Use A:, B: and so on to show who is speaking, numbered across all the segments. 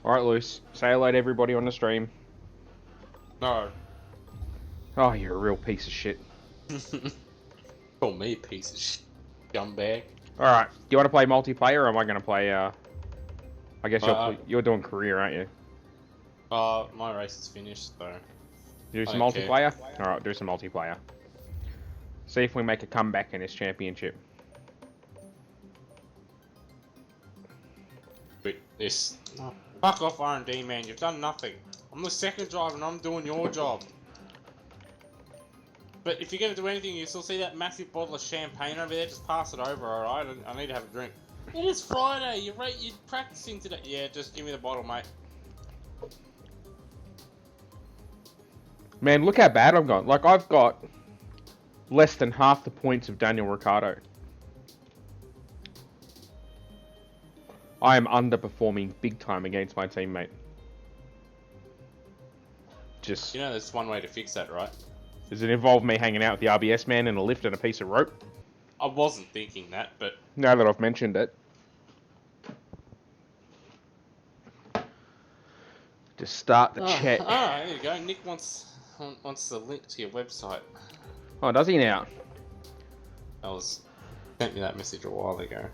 A: Alright, Luce. Say hello to everybody on the stream.
B: No.
A: Oh, you're a real piece of shit.
B: Call me a piece of shit. Scumbag.
A: Alright, do you want to play multiplayer or am I going to play, I guess you're doing career, aren't you?
B: My race is finished, so...
A: Do some multiplayer? Alright, do some multiplayer. See if we make a comeback in this championship.
B: Wait, this... Oh, fuck off, R&D, man. You've done nothing. I'm the second driver and I'm doing your job. But if you're going to do anything, you still see that massive bottle of champagne over there? Just pass it over, alright? I need to have a drink. It is Friday. You're practicing today. Yeah, just give me the bottle, mate.
A: Man, look how bad I've got. Like, I've got less than half the points of Daniel Ricciardo. I am underperforming big time against my teammate. Just...
B: You know there's one way to fix that, right?
A: Does it involve me hanging out with the RBS man and a lift and a piece of rope?
B: I wasn't thinking that, but...
A: Now that I've mentioned it. Just start the chat.
B: Ah, there you go. Nick wants the link to your website.
A: Oh, does he now?
B: Sent me that message a while ago.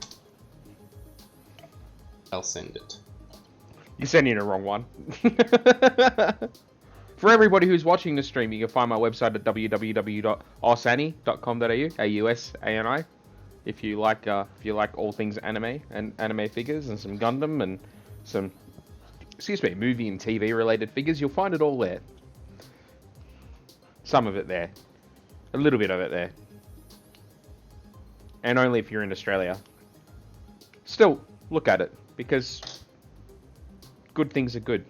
B: I'll send it.
A: You're sending the wrong one. For everybody who's watching the stream, you can find my website at www.ausani.com.au, AUSANI. If you like all things anime and anime figures and some Gundam and some, movie and TV related figures, you'll find it all there. Some of it there, a little bit of it there, and only if you're in Australia. Still, look at it because good things are good.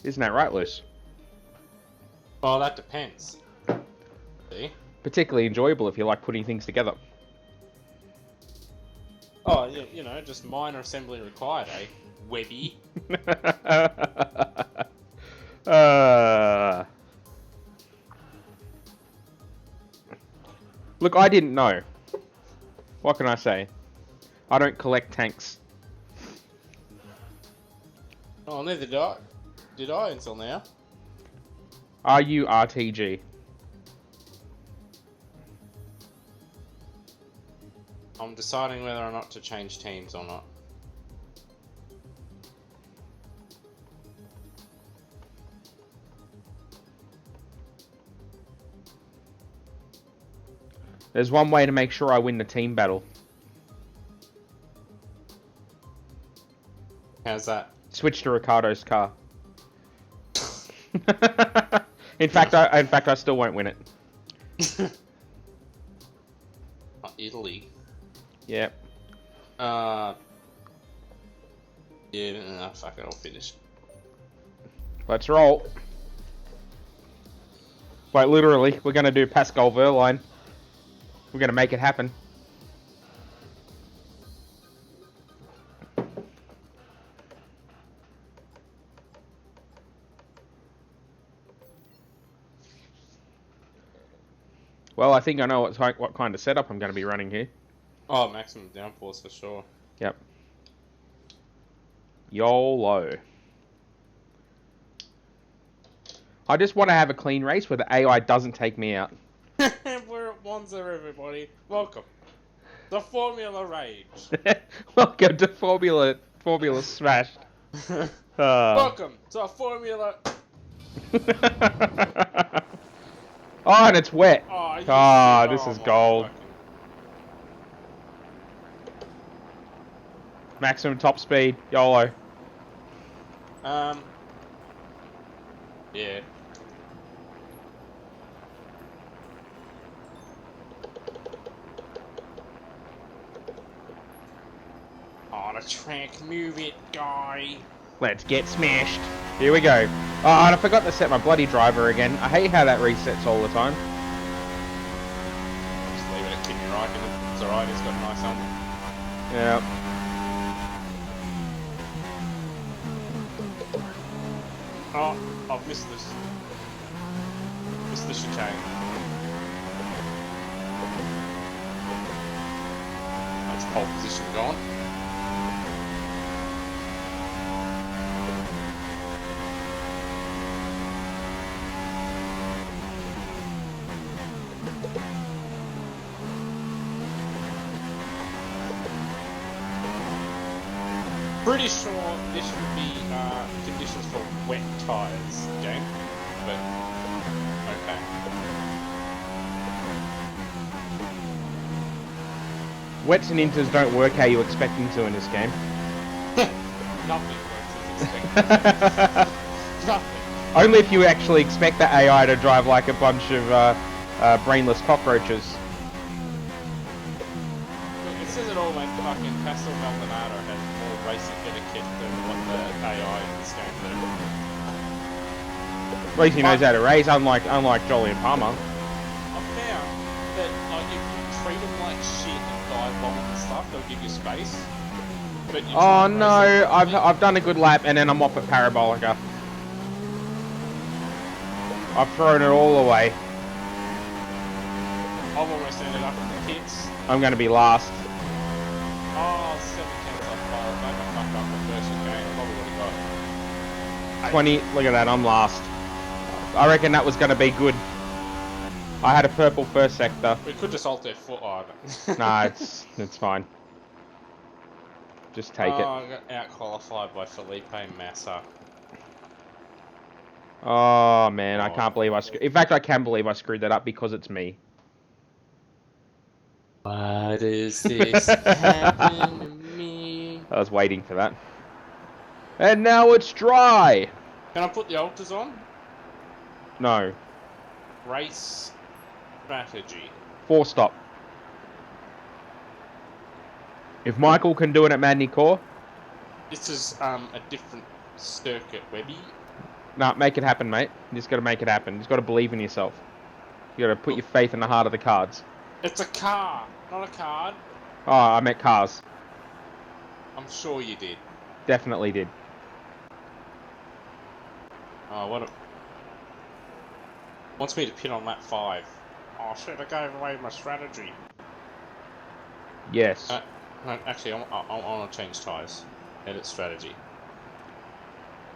A: Isn't that right, Luce?
B: Oh, that depends. See?
A: Particularly enjoyable if you like putting things together.
B: Oh, yeah, you know, just minor assembly required, eh? Webby.
A: Look, I didn't know. What can I say? I don't collect tanks.
B: Oh, neither did I. Did I until now?
A: Are you RTG?
B: I'm deciding whether or not to change teams or not.
A: There's one way to make sure I win the team battle.
B: How's that?
A: Switch to Ricardo's car. in fact, I still won't win it.
B: Italy.
A: Yep.
B: Yeah, no, fuck it, I'll finish.
A: Let's roll. Like, literally, we're gonna do Pascal Verline. We're gonna make it happen. Well, I think I know what kind of setup I'm going to be running here.
B: Oh, maximum downforce for sure.
A: Yep. YOLO. I just want to have a clean race where the AI doesn't take me out.
B: We're at Monza, everybody. Welcome. The Formula Rage.
A: Welcome to Formula Smashed.
B: Welcome to Formula...
A: Oh, and it's wet.
B: Oh,
A: this is gold.
B: Fucking...
A: Maximum top speed. YOLO.
B: Yeah. Oh, the track, move it, guy.
A: Let's get smashed. Here we go. Oh, and I forgot to set my bloody driver again. I hate how that resets all the time.
B: Just leave it at Kimi Räikkönen. It's alright, he's got a nice helmet.
A: Yeah.
B: Oh, I've missed this. Missed the chicane. That's pole position gone. pretty sure this should be conditions for wet tyres, game. But okay.
A: Wets and inters don't work how you expect them to in this game.
B: Nothing works as expected. Nothing.
A: Only if you actually expect the AI to drive like a bunch of brainless cockroaches.
B: It says it all when fucking Pastel Maldonado has more racing etiquette than what the AI in this game do.
A: At least he knows how to race, unlike Jolly and Palmer.
B: I found that like if you treat them like shit and dive bombs and stuff, they'll give you space. But you
A: Oh no, I've done a good lap and then I'm off at Parabolica. I've thrown it all away.
B: I've almost ended up in the pits.
A: I'm going to be last.
B: Oh, 7 tenths off pole. Maybe I fucked up the first game. I probably would have got
A: 20, look at that, I'm last. I reckon that was going to be good. I had a purple first sector.
B: We could just alt their foot on it.
A: Nah, it's fine. Just take it.
B: I got out-qualified by Felipe Massa.
A: Oh man, I can't believe I screwed. In fact, I can believe I screwed that up because it's me.
B: What is this happening to me?
A: I was waiting for that. And now it's dry!
B: Can I put the alters on?
A: No.
B: Race strategy.
A: 4-stop. If Michael can do it at Madney Core...
B: This is a different circuit, Webby.
A: Nah, make it happen, mate. You just gotta make it happen. You just gotta believe in yourself. You gotta put your faith in the heart of the cards.
B: It's a car, not a card.
A: Oh, I meant cars.
B: I'm sure you did.
A: Definitely did.
B: Oh, what a... Wants me to pin on lap 5. Oh shit, I gave away my strategy.
A: Yes.
B: No, actually, I want to change tyres. Edit strategy.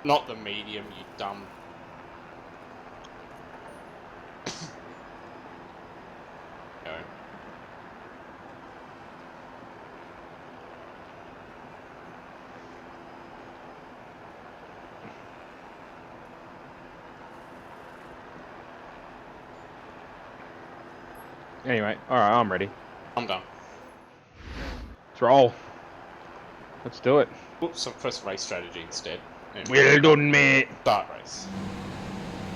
B: Not the medium, you dumb... Go.
A: Anyway, alright, I'm ready.
B: I'm done.
A: Let's roll. Let's do it.
B: Oops, I pressed race strategy instead.
A: Well done, mate.
B: Start race.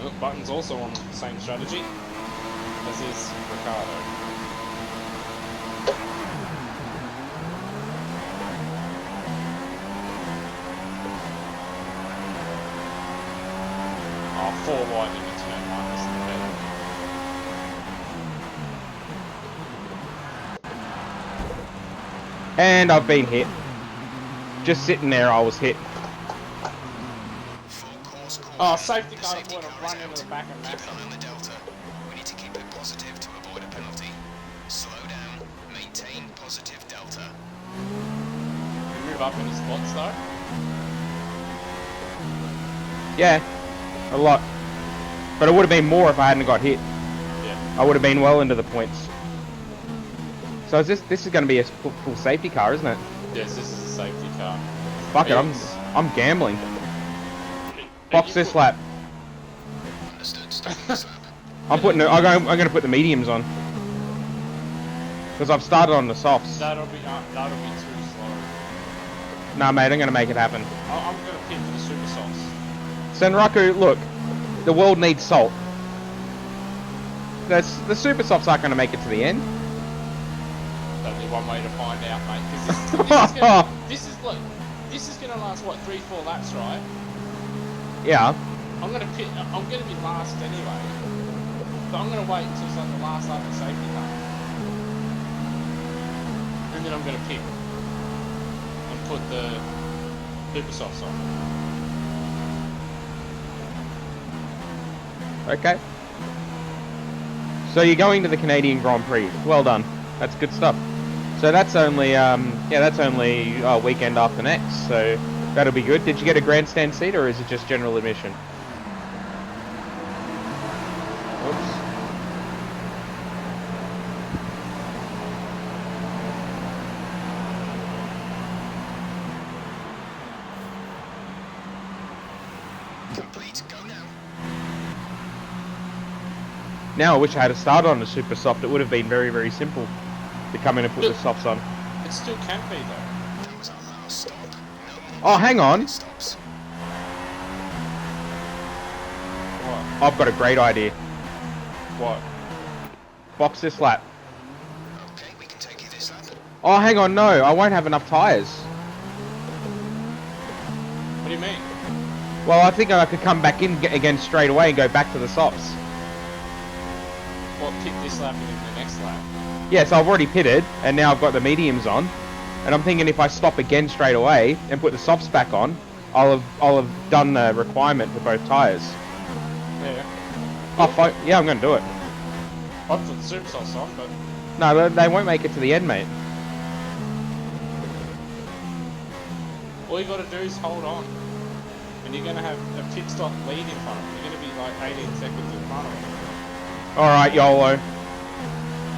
B: Oh, Button's also on the same strategy as is Ricardo. Oh, 4 wide into turn 1 is the better.
A: And I've been hit. Just sitting there, I was hit.
B: Oh, safety car avoid a run into the back of Massa.
C: On the delta. We need to keep it positive to avoid a penalty. Slow down, maintain positive delta.
B: We move up any spots though.
A: Yeah, a lot. But it would have been more if I hadn't got hit.
B: Yeah.
A: I would have been well into the points. So is this is going to be a full safety car, isn't it?
B: Yes, this is a safety car.
A: Fuck it, I'm gambling. Box this lap.
C: Understood. Starting this lap.
A: I'm going to put the mediums on because I've started on the softs.
B: That'll be too slow.
A: Nah, mate, I'm going to make it happen.
B: I'm gonna pin for the super sauce.
A: Senraku, look, the world needs salt. The super softs aren't going to make it to the end.
B: There's only one way to find out, mate. Because this is gonna last what 3-4 laps, right?
A: Yeah.
B: I'm gonna be last anyway. But I'm gonna wait until it's like the last lap of safety car. And then I'm gonna pick and put the super softs on.
A: Okay. So you're going to the Canadian Grand Prix. Well done. That's good stuff. So that's only weekend after next. So that'll be good. Did you get a grandstand seat or is it just general admission? Whoops.
C: Complete. Go now.
A: Now I wish I had started on the super soft. It would have been very, very simple to come in and put the softs on.
B: It still can be though.
C: That was our last stop. No
A: Oh, hang on.
C: stops.
B: What?
A: I've got a great idea.
B: What?
A: Box this lap.
C: Okay, we can take you this lap.
A: Oh, hang on. No, I won't have enough tyres.
B: What do you mean?
A: Well, I think I could come back in again straight away and go back to the softs.
B: What, pick this lap and then the next lap?
A: Yeah, so I've already pitted, and now I've got the mediums on. And I'm thinking if I stop again straight away and put the softs back on, I'll have done the requirement for both tyres.
B: Yeah.
A: Oh, fuck. Yeah, I'm going to do it.
B: I've put the super sauce on, but
A: No, they won't make it to the end, mate.
B: all you got to do is hold on. And you're going to have a pit stop lead in front of them. You're going to be like 18 seconds in front of them.
A: Alright, YOLO.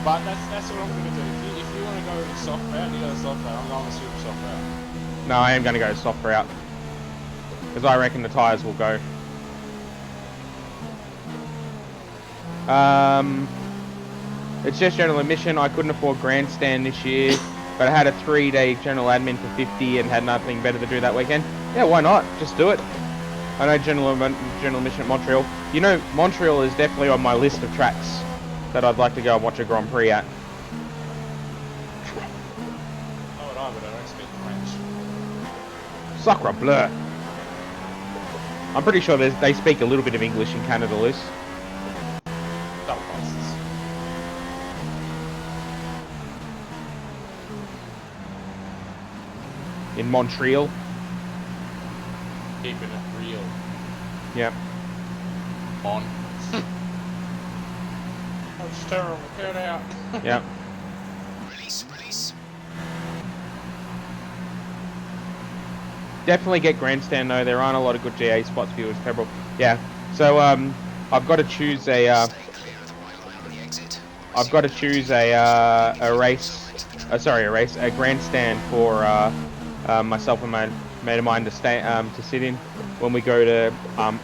B: But that's what I'm going to do. If you want to go with the soft route, you go the soft route. I'm going the super soft route.
A: No, I am going to go soft route. Because I reckon the tyres will go. It's just general admission. I couldn't afford grandstand this year, but I had a 3-day general admin for 50 and had nothing better to do that weekend. Yeah, why not? Just do it. I know general admission at Montreal. You know, Montreal is definitely on my list of tracks that I'd like to go and watch a Grand Prix at.
B: So would I, but I don't speak French.
A: Sacre bleu. I'm pretty sure they speak a little bit of English in Canada, Luce.
B: Double passes.
A: In Montreal.
B: Keeping it real.
A: Yep.
B: On. That's terrible. Get out.
A: Yep.
C: Release, release.
A: Definitely get grandstand though. There aren't a lot of good GA spots for you as Pebble. Yeah. So I've got to choose a
C: Stay clear of the white line on the exit.
A: I've got to choose a grandstand for myself and my mate of mine to sit in when we go to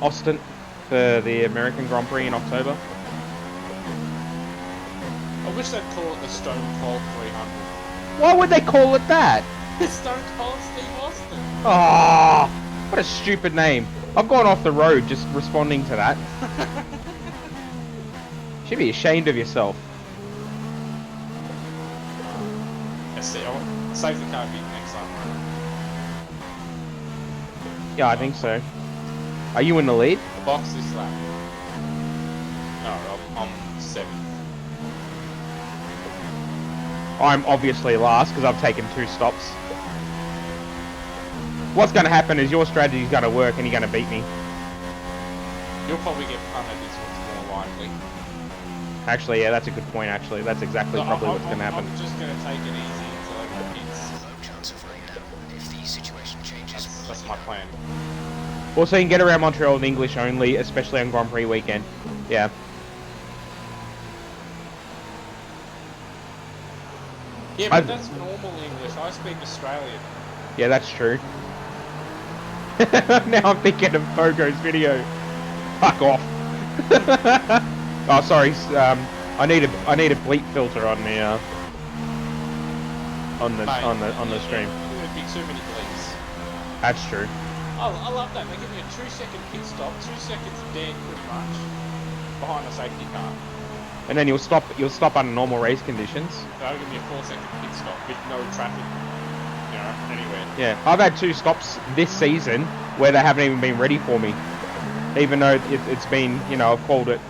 A: Austin for the American Grand Prix in October.
B: I wish they'd call it the Stone Cold 300.
A: Why would they call it that?
B: Stone Cold Steve Austin.
A: Ah, what a stupid name. I've gone off the road just responding to that. Should be ashamed of yourself.
B: Let's see. Safety car beat next time.
A: Yeah, I think so. Are you in the lead?
B: Box this lap. No, I'm 7th.
A: I'm obviously last because I've taken 2 stops. What's going to happen is your strategy is going to work and you're going to beat me.
B: You'll probably get punted. This one's more likely.
A: Actually, yeah, that's a good point, actually. That's exactly
B: No,
A: probably what's going to happen.
B: I'm just going to take it easy until I get hits.
C: Low chance of rain now. If the situation changes,
B: That's my plan.
A: Well, so you can get around Montreal in English only, especially on Grand Prix weekend. Yeah.
B: Yeah, but that's normal English. I speak Australian.
A: Yeah, that's true. Now I'm thinking of Pogo's video. Fuck off. Oh, sorry. I need a bleep filter on the stream.
B: There'd be too many bleeps.
A: That's true.
B: Oh, I love that. They give me a 2-second pit stop, 2 seconds dead, pretty much, behind the safety car.
A: And then you'll stop under normal race conditions.
B: They'll give me a 4-second pit stop with no traffic, you know, anywhere.
A: Yeah, I've had 2 stops this season where they haven't even been ready for me. Even though it's been, you know, I've called it.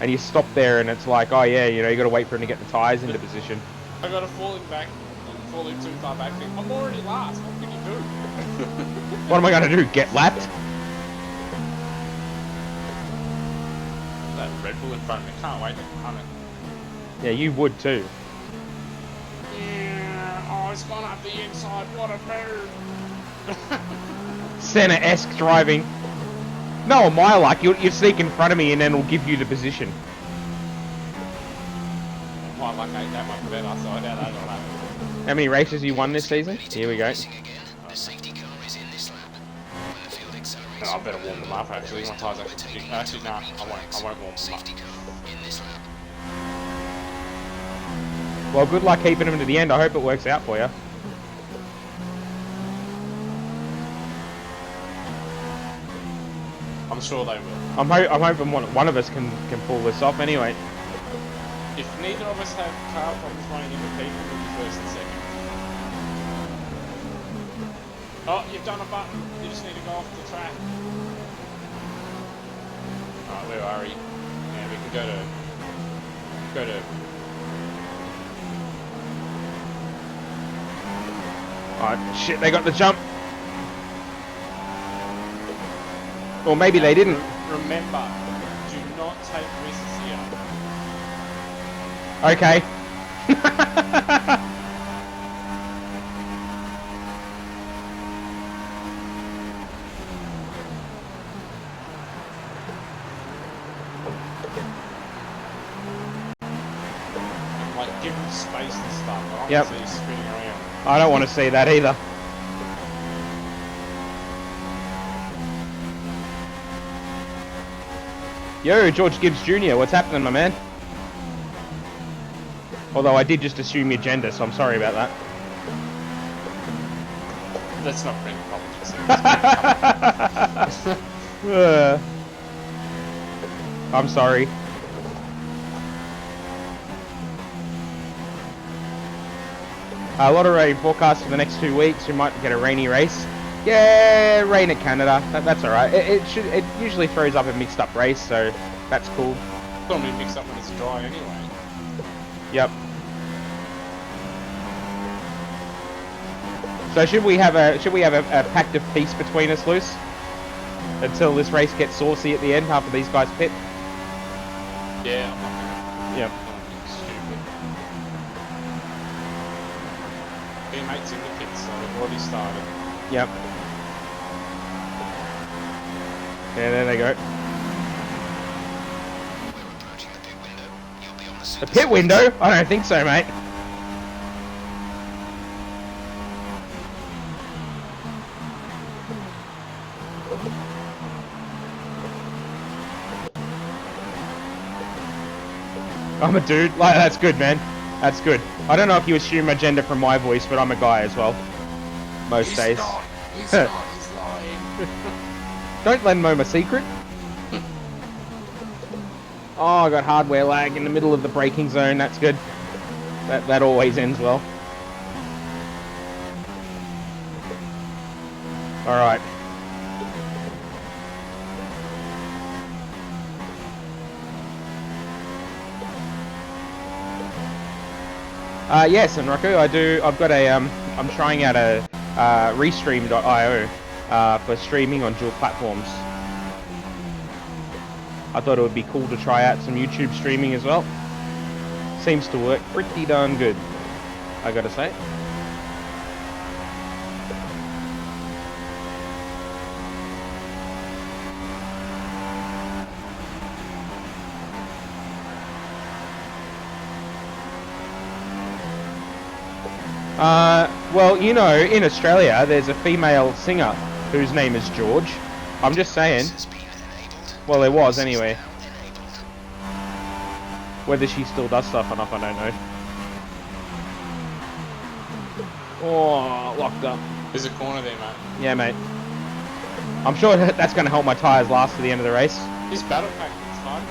A: And you stop there and it's like, oh yeah, you know, you got to wait for him to get the tyres into position.
B: I got a falling too far back thing. I'm already last. What can you do?
A: What am I going to do? Get lapped?
B: That Red Bull in front of me. Can't wait to punt it.
A: Yeah, you would too.
B: Yeah. Oh, it's gone up the inside. What a move.
A: Senna-esque driving. No, on my luck, you sneak in front of me and then it'll give you the position.
B: My luck ain't that much better, so I doubt that'll happen.
A: How many races you won this season? Here we go.
C: racing again. The safety car is in this lap. When the field accelerates
B: Oh, I better warm them up actually. My tyres actually nah, I won't warm them up.
A: Well, good luck keeping them to the end. I hope it works out for you.
B: I'm sure they will.
A: I'm hoping one of us can pull this off anyway.
B: If neither of us have car problems running into people, we'll be first and second. Oh, you've done a button. You just need to go off the track. Alright, where are we? Yeah, we can go to...
A: Alright, shit, they got the jump. Or maybe they didn't.
B: Remember, do not take risks here.
A: Okay.
B: Like, give them space and stuff. I don't
A: Yep.
B: see you spinning around.
A: I don't want to see that either. Yo, George Gibbs Jr., what's happening, my man? Although I did just assume your gender, so I'm sorry about that.
B: Let's not bring politics in.
A: I'm sorry. A lot of rain forecast for the next 2 weeks. We might get a rainy race. Yeah, rain at Canada. That's all right. It usually throws up a mixed up race, so that's cool.
B: Normally mix up when it's dry anyway.
A: Yep. So should we have a pact of peace between us, Luce? Until this race gets saucy at the end after these guys pit?
B: Yeah, I'm not
A: Yep.
B: gonna stupid. Teammates in the pits, so they've already started.
A: Yep. Yeah, there they go. The pit window? I don't think so, mate. I'm a dude. Like, that's good, man. That's good. I don't know if you assume my gender from my voice, but I'm a guy as well. Most days.
B: He's not, he's lying.
A: Don't lend Mo my secret. Oh, I got hardware lag in the middle of the braking zone. That's good. That always ends well. All right. Yes, and Rocco, I've got a I'm trying out a Restream.io for streaming on dual platforms. I thought it would be cool to try out some YouTube streaming as well. Seems to work pretty darn good, I gotta say. Well, you know, in Australia, there's a female singer whose name is George. I'm just saying. Well, there was anyway. Whether she still does stuff or not, I don't know. Oh, locked up.
B: There's a corner there, mate.
A: Yeah, mate. I'm sure that's going to help my tyres last to the end of the race.
B: This battle pack is fun.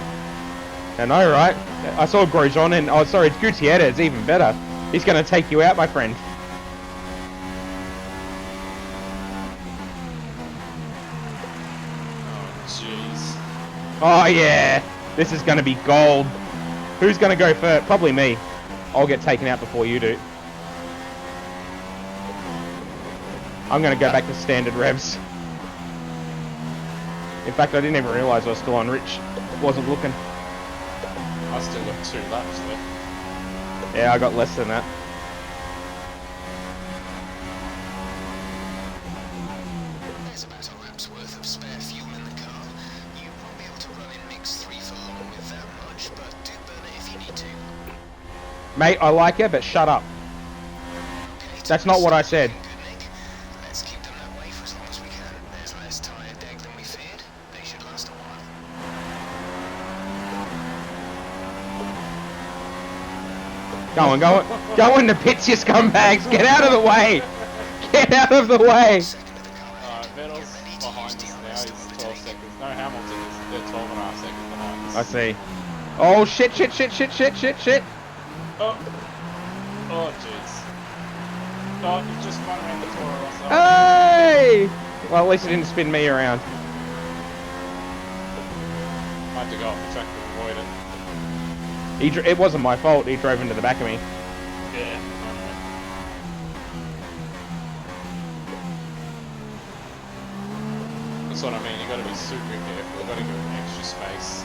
A: I know, right? I saw Grosjean and... Oh, sorry, it's Gutierrez. It's even better. He's going to take you out, my friend.
B: Oh, jeez.
A: Oh, yeah. This is going to be gold. Who's going to go first? Probably me. I'll get taken out before you do. I'm going to go back to standard revs. In fact, I didn't even realise I was still on Rich. Wasn't looking.
B: I still got 2 laps left.
A: Yeah, I got less than that.
C: There's about a lap's worth of spare fuel in the car. You won't be able to run in mix 3 for long with that much, but do burn it if you need to.
A: Mate, I like you, but shut up.
C: Okay,
A: That's not what I said.
C: good, Nick. Let's keep them that way for as long as we can. There's less tyre deg than we
A: Go on, go in the pits, you scumbags! Get out of the way! Get out of the way!
B: Vettel's behind us now, he's 12 seconds. No, Hamilton is, they're 12.5 seconds behind us.
A: I see. Oh, shit.
B: Oh, jeez. Oh, you just spun around the Toro Rosso.
A: Hey! Well, at least it didn't spin me around.
B: I had to go off the track to avoid it.
A: It wasn't my fault, he drove into the back of me.
B: Yeah. That's what I mean, you gotta be super careful, you gotta give it extra space.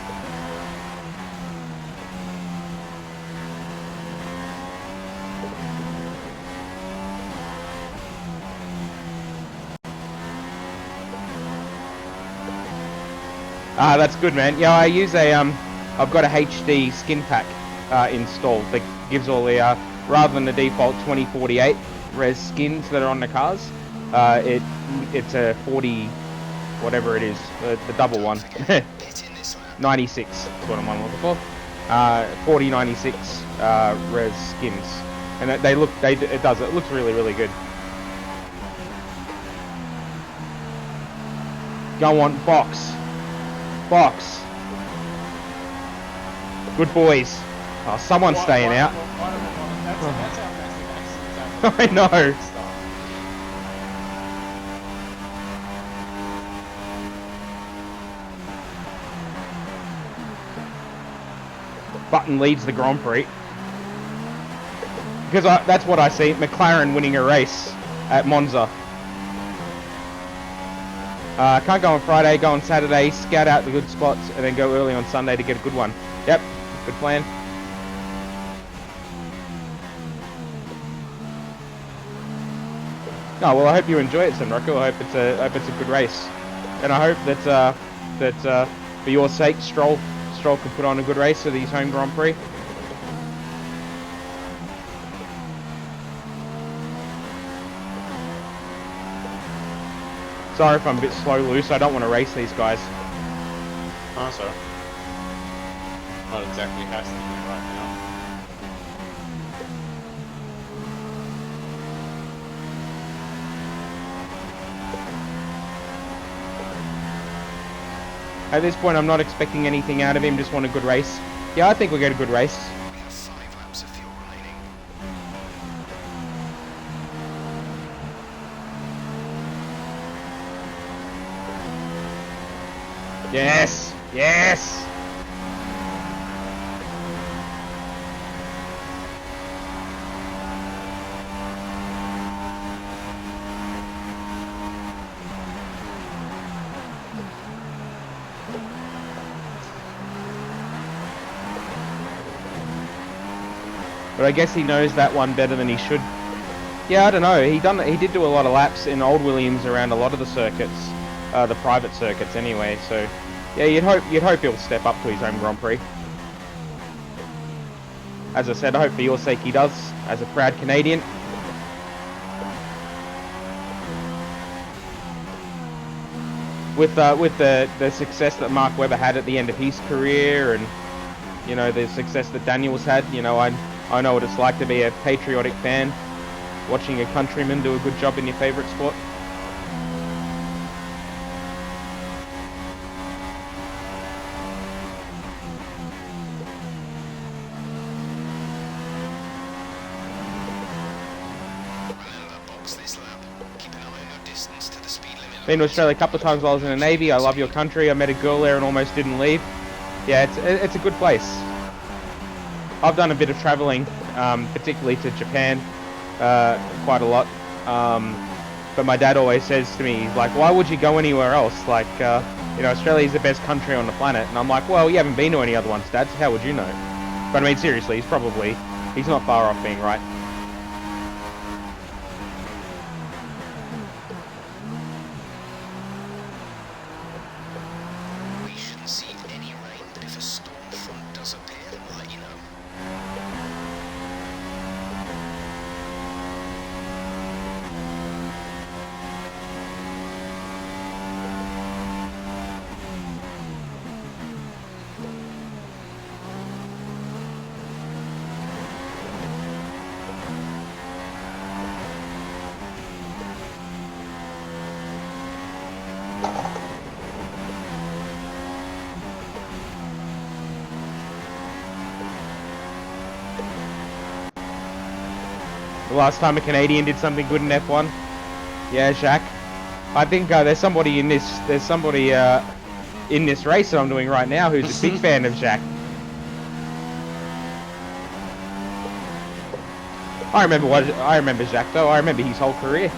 A: Ah, that's good, man. Yeah, I use a I've got a HD skin pack installed that gives all the rather than the default 2048 res skins that are on the cars. It's a 40 whatever it is, the double one. 96 is what I'm looking for. 4096 res skins, and it looks really good. Go on, box. Good boys. Oh, someone's staying out. I know. Button leads the Grand Prix. Because that's what I see, McLaren winning a race at Monza. Can't go on Friday, go on Saturday, scout out the good spots, and then go early on Sunday to get a good one. Yep, good plan. Oh, well, I hope you enjoy it, Senroku. I hope it's a good race. And I hope that for your sake, Stroll can put on a good race for these home Grand Prix. Sorry if I'm a bit slow loose, I don't want to race these guys.
B: Oh, sorry. Not exactly hassling me right now.
A: At this point, I'm not expecting anything out of him, just want a good race. Yeah, I think we'll get a good race.
C: We have 5 laps of fuel remaining.
A: Yes! Yes! But I guess he knows that one better than he should. Yeah, I don't know. He did do a lot of laps in old Williams around a lot of the circuits, the private circuits anyway. So, yeah, you'd hope he'll step up to his home Grand Prix. As I said, I hope for your sake he does, as a proud Canadian. With the success that Mark Webber had at the end of his career, and you know the success that Daniel's had, you know I know what it's like to be a patriotic fan, watching a countryman do a good job in your favourite sport. Been to Australia a couple of times while I was in the Navy. I love your country. I met a girl there and almost didn't leave. Yeah, it's a good place. I've done a bit of travelling, particularly to Japan, quite a lot. But my dad always says to me, he's like, why would you go anywhere else? Like, you know, Australia's the best country on the planet. And I'm like, well, you haven't been to any other ones, Dad, so how would you know? But I mean, seriously, he's not far off being right.
C: We shouldn't see any rain, but if a storm front does appear, then we'll let you know.
A: The last time a Canadian did something good in F1. Yeah, Jacques. I think there's somebody in this. There's somebody in this race that I'm doing right now who's a big fan of Jacques. I remember Jacques though. I remember his whole career.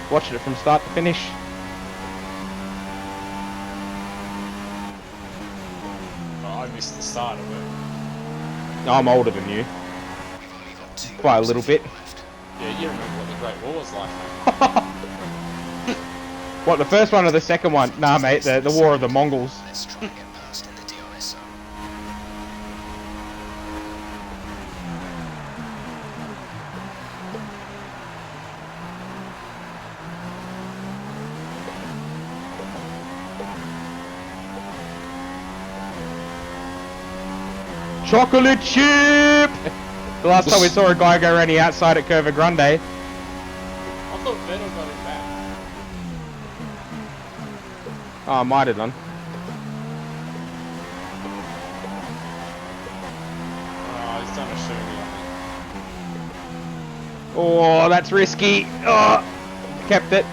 A: Watched it from start to finish.
B: Oh, I missed the start of it.
A: I'm older than you. By a little bit.
B: Yeah, you remember what the Great War was like, mate.
A: What, the first one or the second one? Nah, mate, the War of the Mongols.
C: Let's try and get past in the DRS zone.
A: Chocolate chip! The last time we saw a guy go around the outside at Curva Grande.
B: I thought Vettel got him back.
A: Oh, might have done.
B: Oh, he's done a shooting on me.
A: Oh, that's risky. Oh, kept it.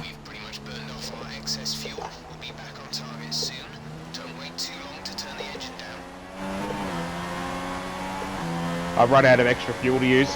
C: We've pretty much burned off all our excess fuel. We'll be back on target soon. Don't wait too long to turn the engine down.
A: I've run out of extra fuel to use.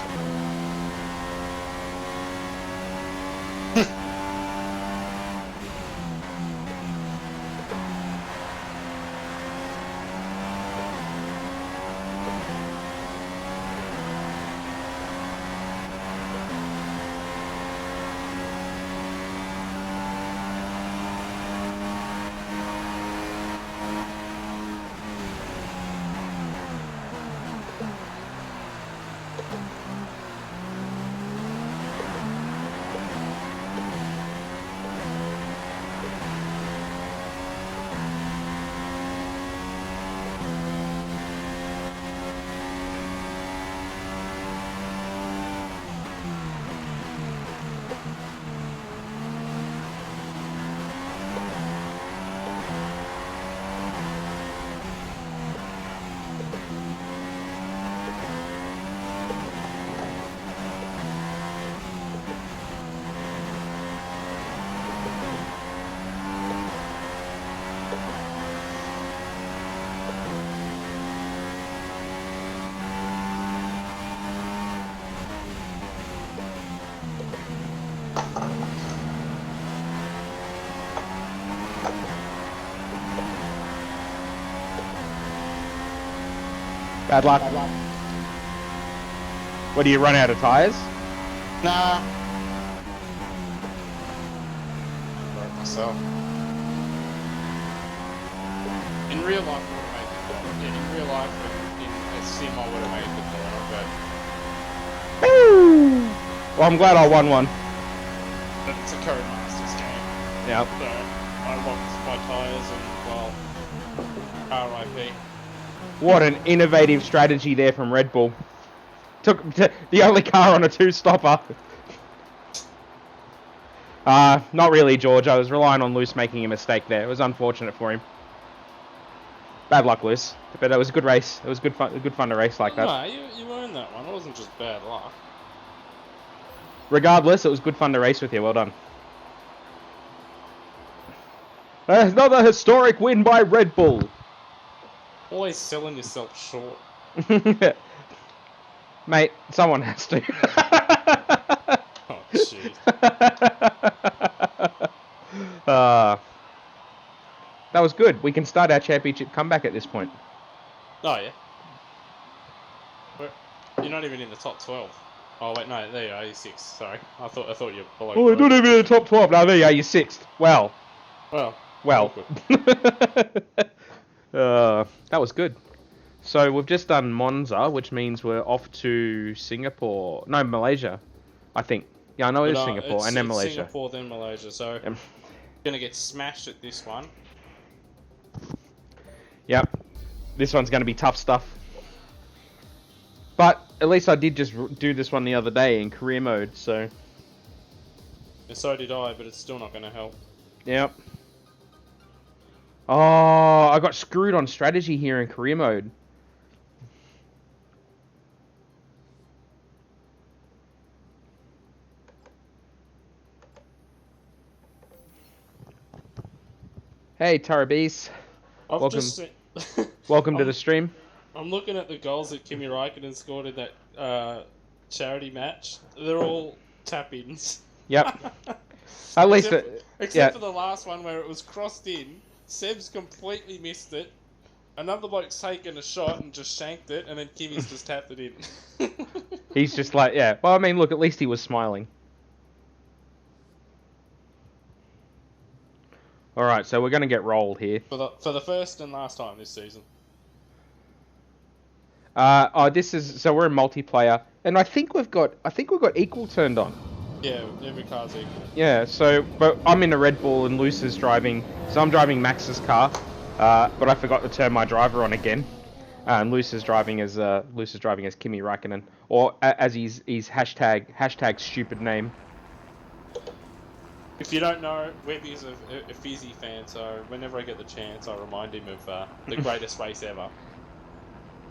A: Bad luck. What, do you run out of tires?
B: Nah. Broke myself. In real life, I would have made the call. Yeah, in real life, in a sim, I would have made the call,
A: Well, I'm glad I won one.
B: but it's a Curry Masters game.
A: Yep.
B: So, I locked my tyres and, well, RIP.
A: What an innovative strategy there from Red Bull. Took the only car on a two-stopper. Not really, George. I was relying on Luce making a mistake there. It was unfortunate for him. Bad luck, Luce. But it was a good race. It was good fun to race like that.
B: No, you earned that one. It wasn't just bad luck.
A: Regardless, it was good fun to race with you. Well done. Another historic win by Red Bull.
B: Always selling yourself short.
A: Mate, someone has to.
B: Oh, jeez.
A: That was good. We can start our championship comeback at this point.
B: Oh, yeah. You're not even in the top 12. Oh, wait, no, there you are. You're 6th. Sorry. I thought you're below.
A: Oh, we're not even in the top 12. Now, there you are. You're 6th. Well. That was good. So we've just done Monza, which means we're off to Singapore. No, Malaysia, I think. Yeah, I know it's Singapore and then Malaysia.
B: Singapore, then Malaysia. So gonna get smashed at this one.
A: Yep. This one's gonna be tough stuff. But at least I did just do this one the other day in career mode, so...
B: And so did I, but it's still not going to help.
A: Yep. Oh, I got screwed on strategy here in career mode. Hey, Tarabese. Welcome. Welcome to the stream.
B: I'm looking at the goals that Kimi Raikkonen scored in that charity match. They're all tap-ins.
A: Yep. At least,
B: except for the last one where it was crossed in. Seb's completely missed it. Another bloke's taken a shot and just shanked it, and then Kimi's just tapped it in.
A: He's just like, yeah. Well, I mean, look, at least he was smiling. All right, so we're gonna get rolled here.
B: For the first and last time this season.
A: This is so we're in multiplayer, and I think we've got equal turned on.
B: Yeah, every car's equal.
A: Yeah, so but I'm in a Red Bull and Luce is driving, so I'm driving Max's car, but I forgot to turn my driver on again. And Luce is driving as Kimi Raikkonen, or as his hashtag stupid name.
B: If you don't know, Webby's a Fizzy fan, so whenever I get the chance, I remind him of the greatest race ever,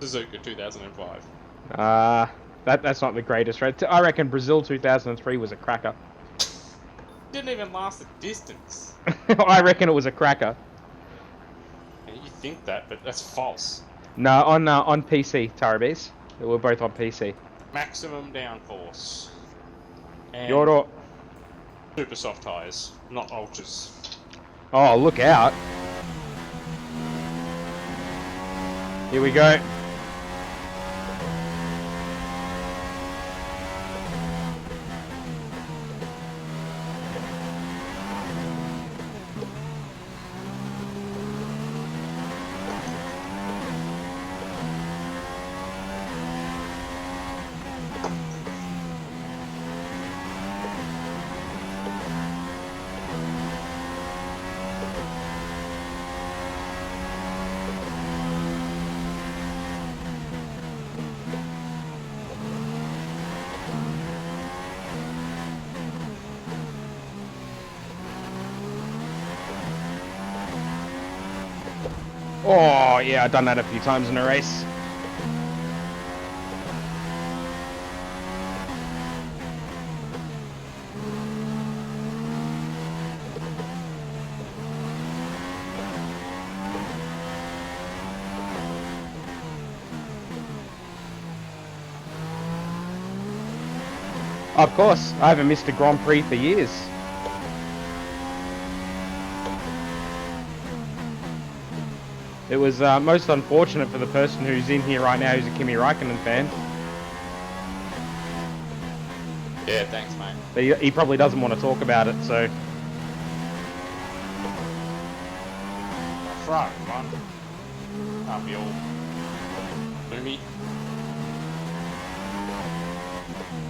B: Suzuka 2005.
A: That's not the greatest race. I reckon Brazil 2003 was a cracker.
B: Didn't even last a distance.
A: I reckon it was a cracker.
B: Yeah, you think that, but that's false.
A: No, on PC, Tarabese. We're both on PC.
B: Maximum downforce. And
A: Yoro.
B: super soft tyres, not ultras.
A: Oh, look out. Here we go. Oh, yeah, I've done that a few times in a race. Of course, I haven't missed a Grand Prix for years. It was most unfortunate for the person who's in here right now who's a Kimi Raikkonen fan.
B: Yeah, thanks, mate.
A: He probably doesn't want to talk about it, so...
B: Right, man. Can't be all gloomy.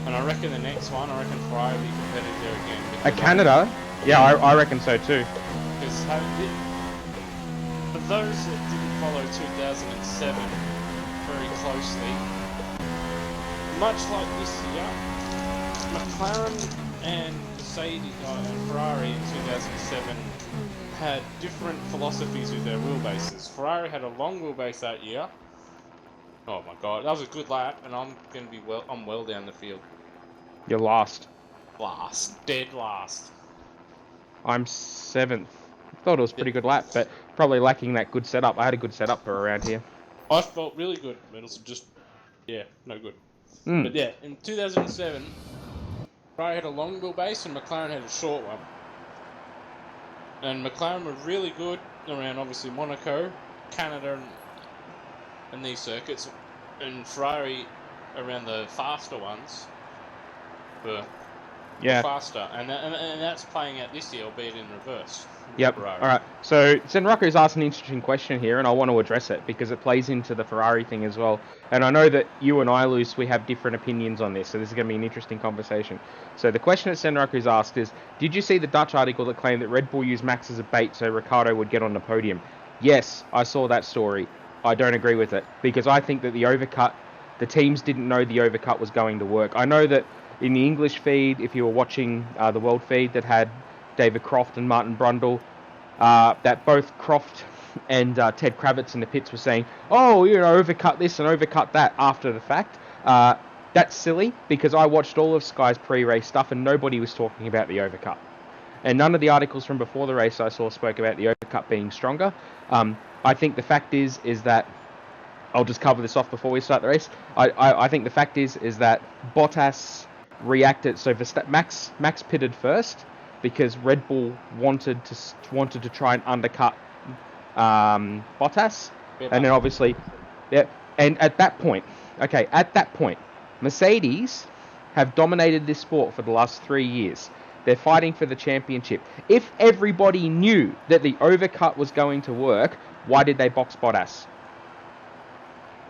B: And I reckon the next one, Ferrari will be competitive there again.
A: At Canada? Yeah, I reckon so too.
B: Because for those that didn't follow 2007 very closely, much like this year, McLaren and and Ferrari in 2007 had different philosophies with their wheelbases. Ferrari had a long wheelbase that year. Oh my god, that was a good lap, and I'm well down the field.
A: You're last.
B: Dead last.
A: I'm 7th. Thought it was a pretty good lap, but probably lacking that good setup. I had a good setup for around here.
B: I felt really good, but it was just, yeah, no good. But yeah, in 2007, Ferrari had a long wheelbase and McLaren had a short one. And McLaren were really good around, obviously, Monaco, Canada, and these circuits. And Ferrari around the faster ones were faster. And that's playing out this year, albeit in reverse.
A: Yep.
B: Ferrari.
A: All right. So Senraku's asked an interesting question here, and I want to address it because it plays into the Ferrari thing as well. And I know that you and I, Luce, we have different opinions on this, so this is going to be an interesting conversation. So the question that Senraku's asked is, did you see the Dutch article that claimed that Red Bull used Max as a bait so Ricciardo would get on the podium? Yes, I saw that story. I don't agree with it because I think that the overcut the teams didn't know the overcut was going to work. I know that in the English feed, if you were watching the World feed that had David Croft and Martin Brundle, that both Croft and Ted Kravitz in the pits were saying, oh, overcut this and overcut that after the fact. That's silly, because I watched all of Sky's pre-race stuff and nobody was talking about the overcut. And none of the articles from before the race I saw spoke about the overcut being stronger. I think the fact is that, I'll just cover this off before we start the race. I think the fact is that Bottas reacted, so Max pitted first, because Red Bull wanted to try and undercut Bottas, and then obviously, yeah. And at that point, Mercedes have dominated this sport for the last 3 years. They're fighting for the championship. If everybody knew that the overcut was going to work, why did they box Bottas?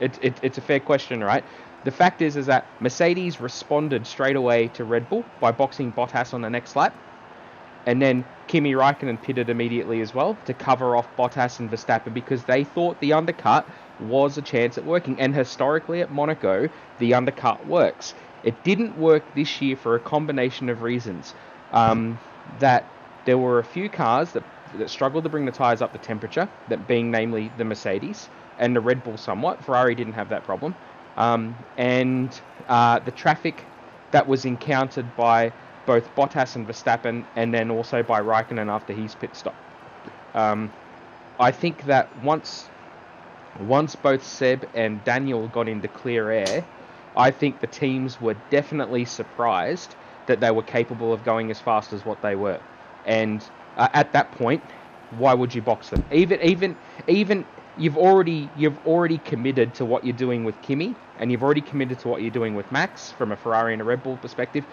A: It's a fair question, right? The fact is that Mercedes responded straight away to Red Bull by boxing Bottas on the next lap. And then Kimi Räikkönen pitted immediately as well to cover off Bottas and Verstappen, because they thought the undercut was a chance at working. And historically at Monaco, the undercut works. It didn't work this year for a combination of reasons. That there were a few cars that struggled to bring the tyres up to temperature, that being namely the Mercedes and the Red Bull somewhat. Ferrari didn't have that problem. And the traffic that was encountered by both Bottas and Verstappen, and then also by Raikkonen after his pit stop. I think that once both Seb and Daniel got into clear air, I think the teams were definitely surprised that they were capable of going as fast as what they were. And at that point, why would you box them? Even you've already committed to what you're doing with Kimi, and you've already committed to what you're doing with Max from a Ferrari and a Red Bull perspective.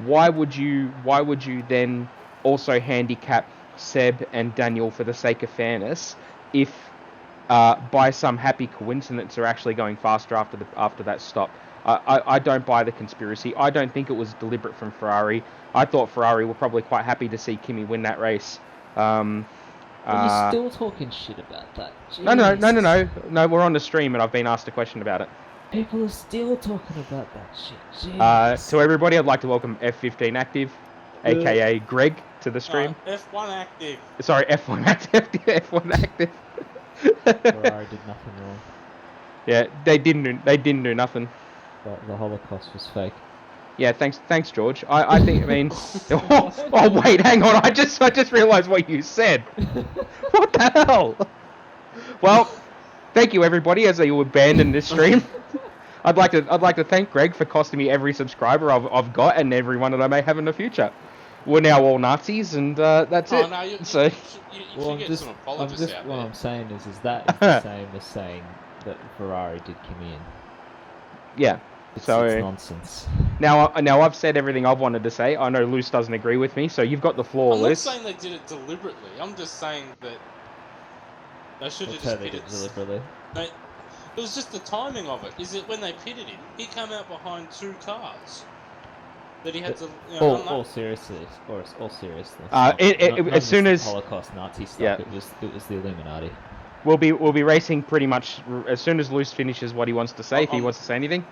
A: Why would you then also handicap Seb and Daniel for the sake of fairness, if by some happy coincidence they're actually going faster after that stop? I don't buy the conspiracy. I don't think it was deliberate from Ferrari. I thought Ferrari were probably quite happy to see Kimi win that race.
D: Are you still talking shit about that?
A: Jeez. No, we're on the stream and I've been asked a question about it.
D: People are still talking about that shit. Jeez.
A: To everybody, I'd like to welcome F15 Active, aka Greg, to the stream.
B: F1 Active.
A: Sorry, F1 Active. F1 Active.
D: Ferrari did nothing wrong.
A: Yeah, they didn't do nothing.
D: But the Holocaust was fake.
A: Yeah, thanks, George. I think, I mean, oh wait, hang on. I just realised what you said. What the hell? Well, thank you everybody as you abandon this stream. I'd like to thank Greg for costing me every subscriber I've got and every one that I may have in the future. We're now all Nazis, and that's it.
B: No, you
D: Well,
B: should get some apologists out
D: what
B: there.
D: I'm saying is that is the same as saying that Ferrari did Kimi in.
A: Yeah.
D: It's
A: So
D: nonsense.
A: now I've said everything I've wanted to say. I know Luce doesn't agree with me, so you've got the floor,
B: I'm not
A: Luce.
B: saying they did it deliberately. I'm just saying that they should have
D: That's
B: just
D: how they did
B: pitted.
D: deliberately.
B: It was just the timing of it. Is it when they pitted him, he came out behind two cars that he had to.
D: All seriousness.
A: As soon as
D: Holocaust Nazi stuff,
A: Yeah.
D: it was the Illuminati.
A: we'll be racing pretty much as soon as Luce finishes what he wants to say. If he wants to say anything,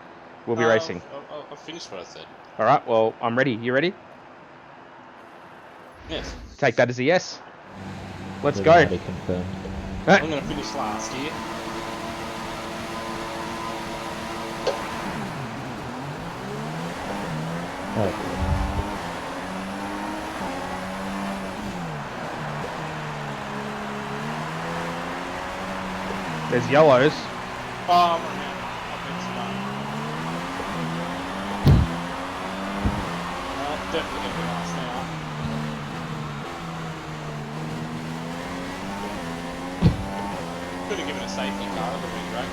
A: we'll be racing.
B: I'll finish what I said.
A: All right. Well, I'm ready. You ready?
B: Yes.
A: Take that as a yes. Let's go.
D: Illuminati confirmed.
B: I'm going to finish last here.
D: Oh,
A: There's yellows.
B: Oh, I'm running out. I've been smart. Definitely going to be last now. Could have given a safety car, that would have been great.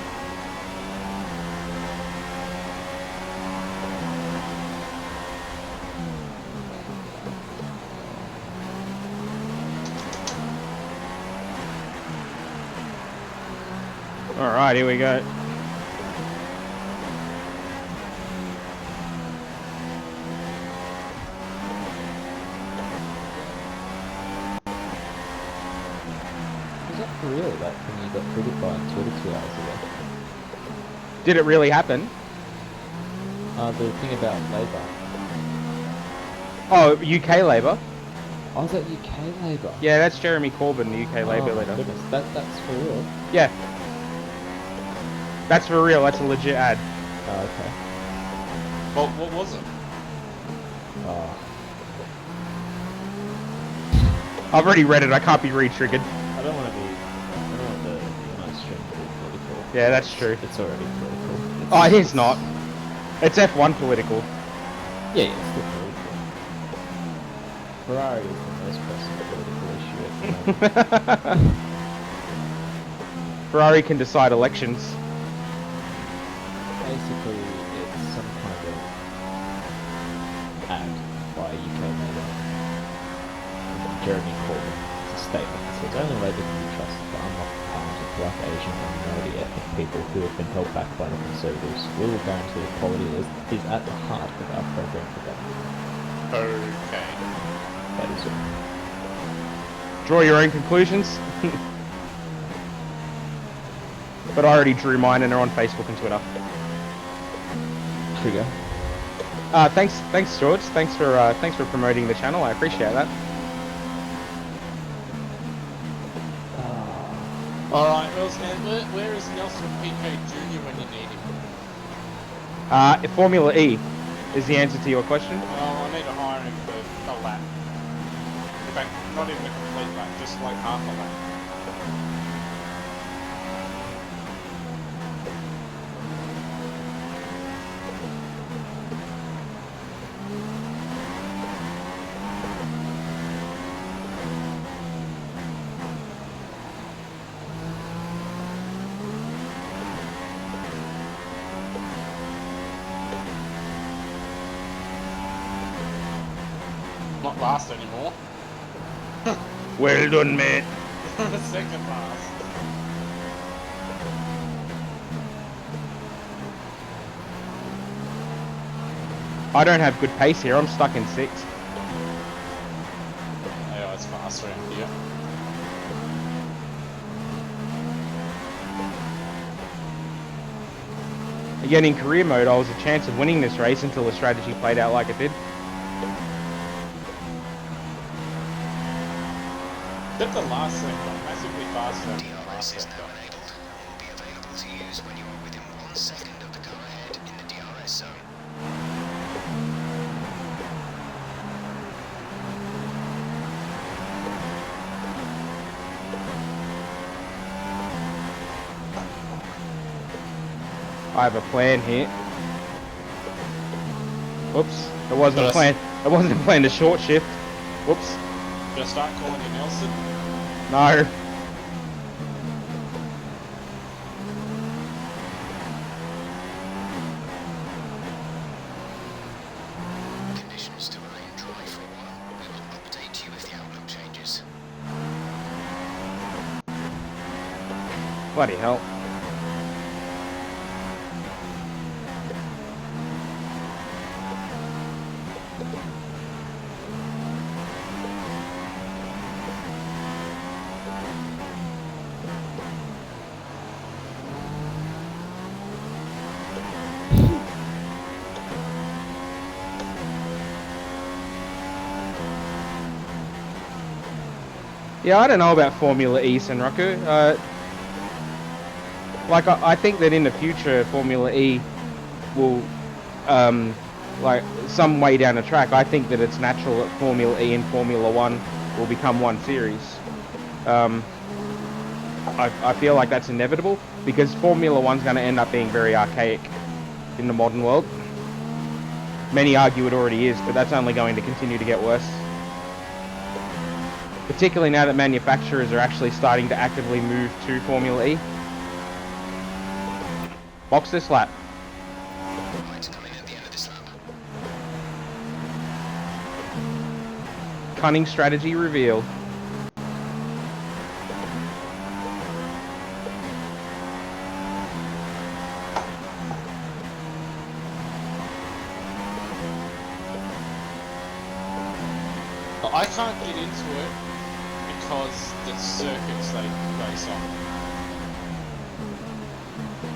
A: All right, here we go.
D: was that for real? That thing you got triggered by on Twitter 2 hours ago?
A: Did it really happen?
D: The thing about Labour.
A: Oh, UK Labour.
D: Oh, is that UK Labour?
A: Yeah, that's Jeremy Corbyn, the UK Labour
D: Oh my
A: leader.
D: goodness, that's for real.
A: Yeah. That's for real, that's a legit ad.
D: Oh, okay.
B: Well, what was it?
D: Oh.
A: I've already read it, I can't be re-triggered.
D: I don't want the nice stream to be political.
A: Yeah, that's true.
D: It's already political.
A: Oh, it is not. It's F1 political.
D: Yeah, it's still political. Ferrari is the most pressing political issue at the moment.
A: Ferrari can decide elections.
D: Basically, it's some kind of ad by UK Labour. Jeremy Corbyn. It's a statement that says only Labour can be trusted to unlock the talent of black, Asian and minority ethnic people who have been held back by the Conservatives. We will guarantee equality is at the heart of our program for government.
B: Okay.
D: That is it.
A: Draw your own conclusions. But I already drew mine and they're on Facebook and Twitter.
D: Trigger.
A: Thanks George. Thanks for promoting the channel. I appreciate that.
B: Alright, where is Nelson Piquet Jr. when you need him?
A: Formula E is the answer to your question.
B: Well, I need to hire him for a lap. In fact, not even a complete lap, just like half a lap. Not last anymore.
A: Well done, mate.
B: Second last.
A: I don't have good pace here. I'm stuck in 6th.
B: Yeah, it's fast around here.
A: Again, in career mode, I was a chance of winning this race until the strategy played out like it did.
B: Except the last sector, massively faster than the last
C: DRS is
B: sector.
C: now enabled and will be available to use when you are within 1 second of the car ahead in the DRS zone.
A: I have a plan here. Whoops. It wasn't a plan. It wasn't a plan to short shift. Whoops.
B: Just start calling you Nelson.
A: No.
C: Conditions to remain dry for a while. We will update you if the outlook changes.
A: Bloody hell. Yeah, I don't know about Formula E, Senraku. Like, I think that in the future, Formula E will, like, some way down the track, I think that it's natural that Formula E and Formula 1 will become one series. I feel like that's inevitable, because Formula 1's going to end up being very archaic in the modern world. Many argue it already is, but that's only going to continue to get worse. Particularly now that manufacturers are actually starting to actively move to Formula E. Box this lap.
C: Right, coming at the end of this lap.
A: Cunning strategy revealed.
B: I can't get into it because the circuits they race on.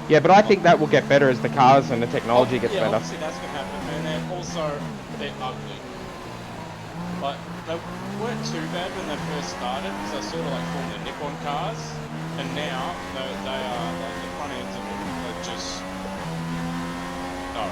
A: Yeah, but I think that will get better as the cars and the technology gets better.
B: Obviously that's gonna happen, and then also they're ugly. But they weren't too bad when they first started, because they sort of like formed the Nippon cars, and now they are like the front ends of them are just no.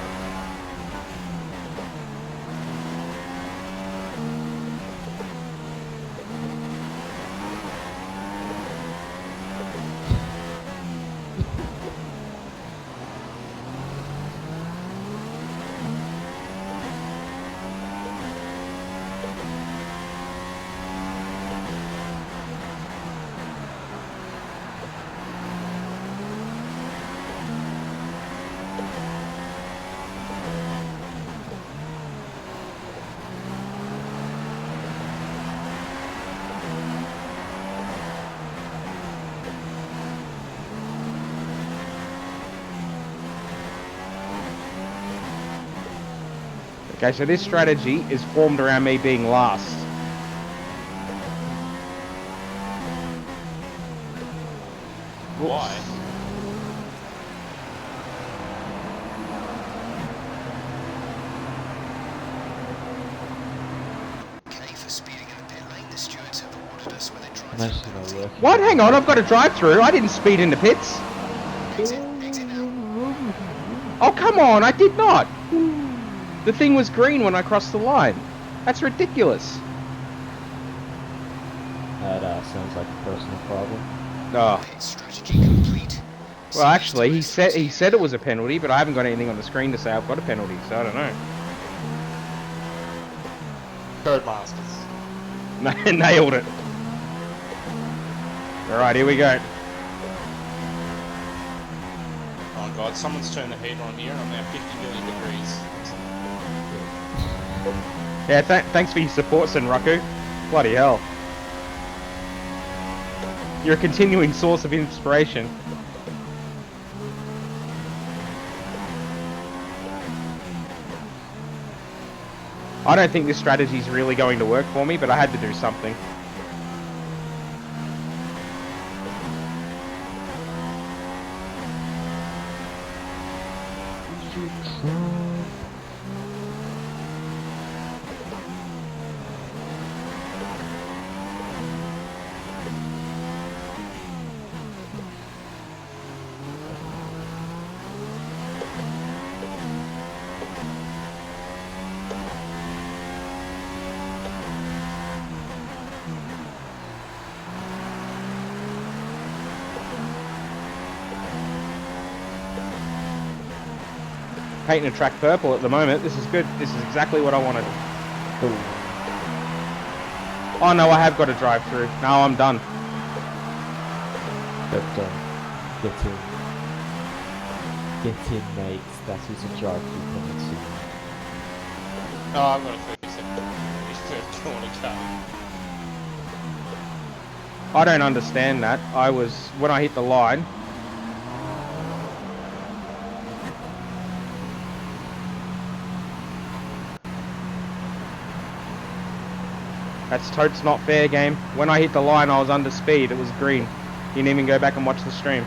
A: Okay, so this strategy is formed around me being last.
B: Why?
C: Okay, for speeding in the pit lane, the stewards have awarded us with a
D: Most
C: drive-through
D: of our
C: penalty.
D: work.
A: What? Hang on, I've got a drive-through. I didn't speed in the pits.
C: Exit now.
A: Oh, come on, I did not. The thing was green when I crossed the line. That's ridiculous.
D: That sounds like a personal problem.
A: Oh.
C: Pit strategy complete.
A: Well, actually, he said it was a penalty, but I haven't got anything on the screen to say I've got a penalty, so I don't know.
B: Codemasters.
A: Nailed it. Alright, here we go.
B: Oh god, someone's turned the heater on here, and I'm now 50 million degrees.
A: Yeah, thanks for your support, Senraku. Bloody hell. You're a continuing source of inspiration. I don't think this strategy is really going to work for me, but I had to do something. Painting a track purple at the moment. This is good. This is exactly what I wanted.
D: Ooh.
A: Oh no, I have got to drive through. No, I'm done.
D: But get in. Get in, mate. That is a drive-through penalty.
B: Oh, I've got a 30-second. He's first corner car.
A: I don't understand that. When I hit the line. That's totes not fair, game. When I hit the line, I was under speed. It was green. You didn't even go back and watch the stream.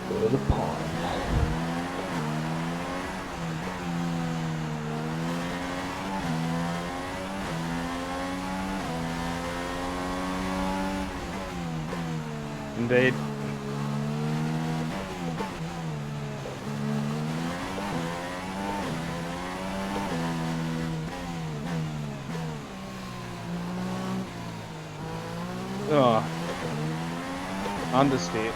D: Go to the pond.
A: Indeed. Oh. Understeer.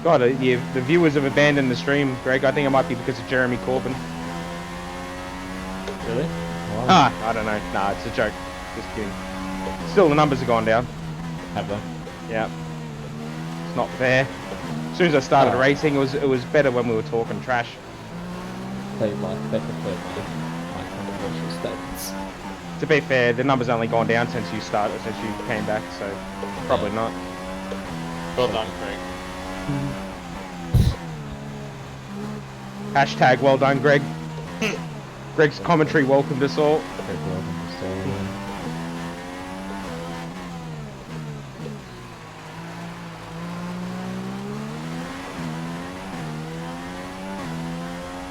A: God, the viewers have abandoned the stream, Greg. I think it might be because of Jeremy Corbyn.
D: Really? Wow.
A: I don't know. Nah, it's a joke. Just kidding. Still, the numbers have gone down.
D: Have they?
A: Yeah. It's not fair. As soon as I started
D: Oh.
A: racing, it was better when we were talking trash.
D: They prefer my controversial statements.
A: To be fair, the numbers only gone down since you came back, so probably not.
B: Well done, Craig.
A: Hashtag well done, Greg. Greg's commentary welcomed us all.
D: Very welcome to stay there.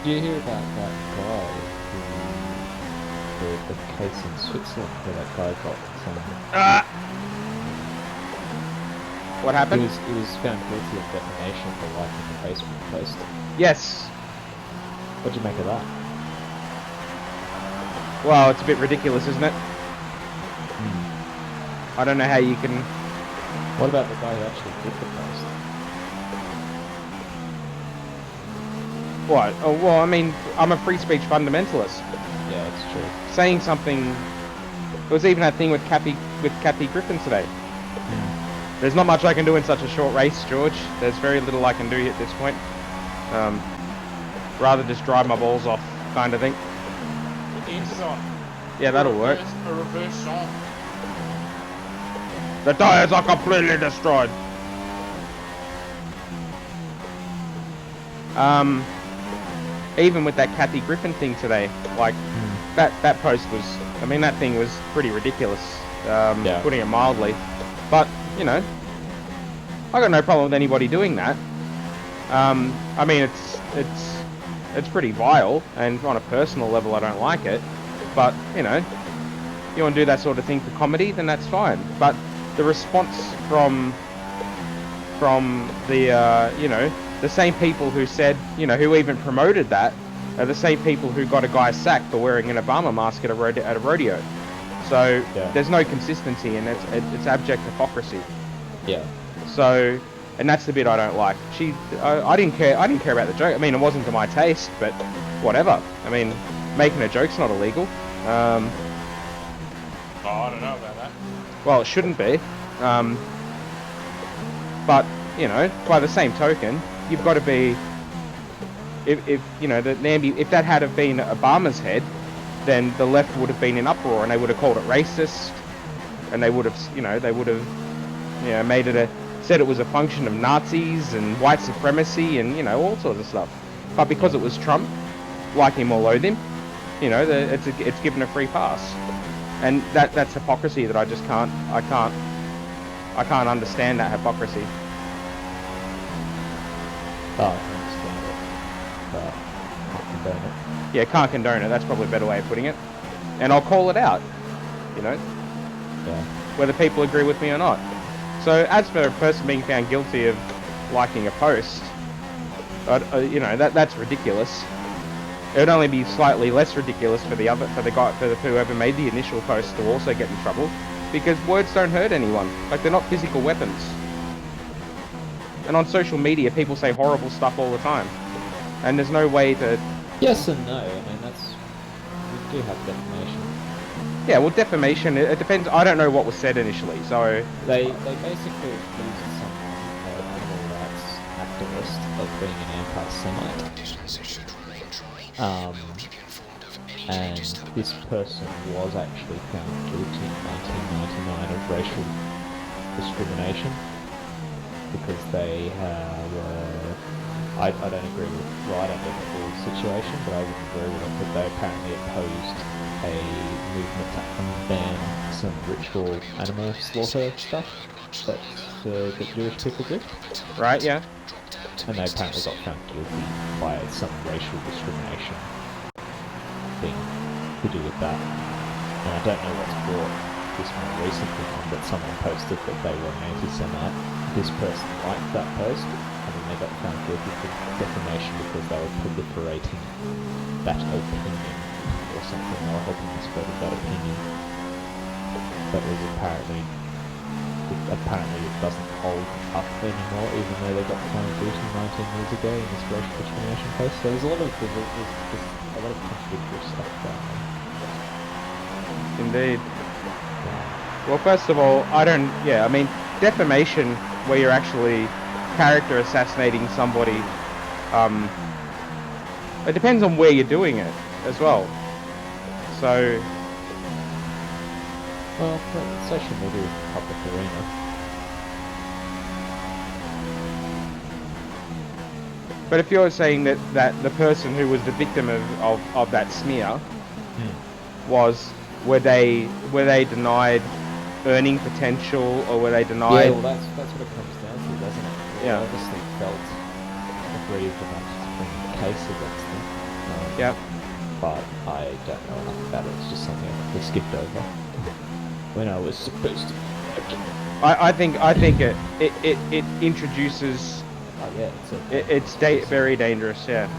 D: Did you hear about that guy the case in Switzerland where that guy got some...
A: What happened?
D: He was found guilty of defamation for liking the Facebook post.
A: Yes.
D: What'd you make of that?
A: Well, it's a bit ridiculous, isn't it? I don't know how you can...
D: What about the guy who actually did the post?
A: What? Oh, well, I mean, I'm a free speech fundamentalist.
D: Yeah, it's true.
A: Saying something... There was even that thing with Kathy Griffin today. There's not much I can do in such a short race, George. There's very little I can do at this point. Rather just drive my balls off, kind of thing.
B: The engine's on.
A: Yeah, that'll work.
B: A reverse song.
A: The tires are completely destroyed. Even with that Kathy Griffin thing today, like that post was, I mean, that thing was pretty ridiculous, putting it mildly. But you know, I got no problem with anybody doing that. I mean, it's pretty vile, and on a personal level, I don't like it. But you know, you want to do that sort of thing for comedy, then that's fine. But the response from the you know, the same people who said, you know, who even promoted that, are the same people who got a guy sacked for wearing an Obama mask at a rodeo. So there's no consistency, and it's abject hypocrisy. Yeah. So, and that's the bit I don't like. I didn't care about the joke. I mean, it wasn't to my taste, but whatever. I mean, making a joke's not illegal.
B: Oh, I don't know about that.
A: Well, it shouldn't be. But you know, by the same token, you've got to be. If you know if that had have been Obama's head, then the left would have been in uproar, and they would have called it racist, and they would have, you know, made it said it was a function of Nazis and white supremacy and, you know, all sorts of stuff. But because it was Trump, like him or loathe him, you know, it's given a free pass, and that's hypocrisy that I can't understand that hypocrisy.
D: Oh, I can understand it, but can't condone it.
A: Yeah, can't condone it. That's probably a better way of putting it. And I'll call it out, you know, whether people agree with me or not. So as for a person being found guilty of liking a post, you know, that's ridiculous. It would only be slightly less ridiculous for whoever made the initial post to also get in trouble, because words don't hurt anyone. Like, they're not physical weapons. And on social media, people say horrible stuff all the time, and there's no way to...
D: Yes and no. I mean, we do have defamation.
A: Yeah, well, defamation, it depends. I don't know what was said initially, so...
D: They basically accused someone, an animal rights activist, of being an anti-Semite. And this person was actually found guilty in 1999 of racial discrimination, because they were... I don't agree with... Well, I don't know the full situation, but I would agree with it, that they apparently opposed a movement to unban some ritual animal slaughter stuff that Jewish people do.
A: Right, yeah.
D: And they apparently got found guilty by some racial discrimination thing to do with that. And I don't know what's brought this more recently on, but someone posted that they were an anti-Semite. This person liked that post, and then they got found guilty for defamation because they were proliferating that opinion or something. They were helping to spread that opinion that was apparently apparently it doesn't hold up anymore, even though they got found guilty 19 years ago in this racial discrimination case. So there's a lot of contradictory stuff going on.
A: Indeed. Well, first of all, I mean, defamation, where you're actually character assassinating somebody, it depends on where you're doing it as well. So,
D: well, social media is a public arena.
A: but if you're saying that the person who was the victim of that smear were they denied earning potential, or were they denied?
D: Yeah, well, that's what it comes down to, doesn't it? They
A: Yeah.
D: obviously felt aggrieved enough to bring a case against them.
A: Yep.
D: But I don't know enough about it. It's just something I skipped over when I was supposed to.
A: I think it introduces.
D: Oh yeah,
A: It's very dangerous. Yeah.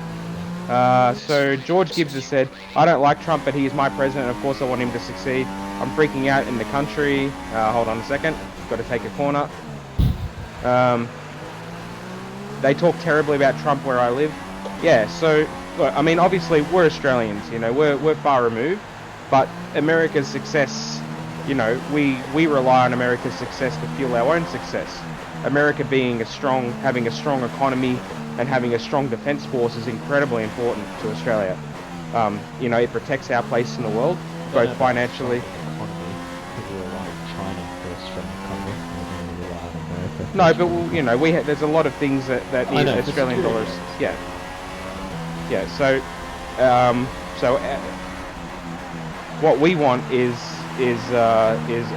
A: So George Gibbs has said, "I don't like Trump, but he is my president. Of course, I want him to succeed. I'm freaking out in the country." Hold on a second. Got to take a corner. They talk terribly about Trump where I live. Yeah. So, look, I mean, obviously we're Australians. You know, we're far removed, but America's success. You know, we rely on America's success to fuel our own success. America having a strong economy and having a strong defence force is incredibly important to Australia. You know, it protects our place in the world, both financially.
D: People rely on China for a strong economy, and they rely on America.
A: No, but you know, there's a lot of things that the Australian dollars. Yeah. Yeah. So, what we want is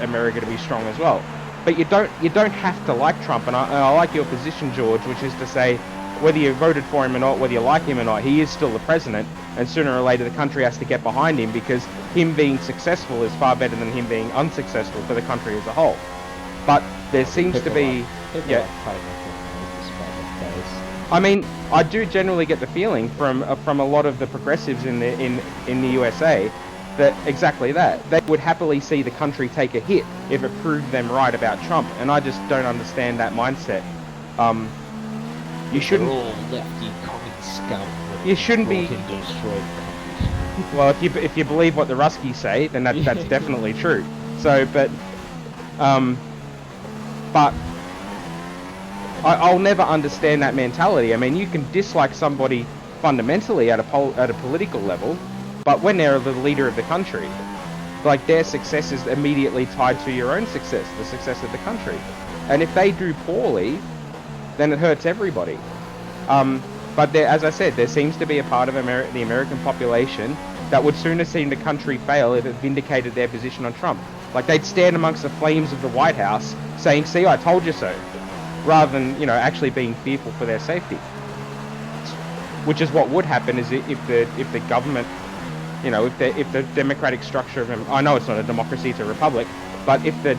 A: America to be strong as well. But you don't have to like Trump, and I like your position, George, which is to say, whether you voted for him or not, whether you like him or not, he is still the president, and sooner or later the country has to get behind him, because him being successful is far better than him being unsuccessful for the country as a whole. But there seems to be, I mean, I do generally get the feeling from a lot of the progressives in the USA that exactly that. They would happily see the country take a hit if it proved them right about Trump, and I just don't understand that mindset. You shouldn't.
D: They're all lefty communist scum.
A: You shouldn't be. Well, if you believe what the Ruskies say, then that's definitely true. So, but I'll never understand that mentality. I mean, you can dislike somebody fundamentally at a political level, but when they're the leader of the country, like, their success is immediately tied to your own success, the success of the country. And if they do poorly, then it hurts everybody. But as I said, there seems to be a part of the American population that would sooner see the country fail if it vindicated their position on Trump. Like, they'd stand amongst the flames of the White House saying, "See, I told you so," rather than, you know, actually being fearful for their safety. Which is what would happen is if the government, you know, if the democratic structure of, I know it's not a democracy, it's a republic, but if the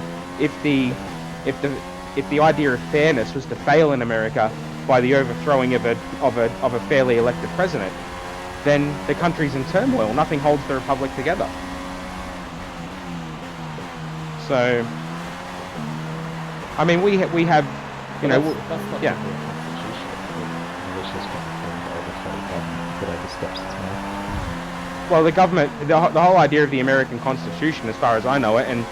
A: idea of fairness was to fail in America by the overthrowing of a fairly elected president, then the country's in turmoil. Nothing holds the republic together. So, I mean, we have, you know,
D: that's not
A: yeah.
D: the Constitution.
A: Well, the government, the whole idea of the American Constitution, as far as I know it, and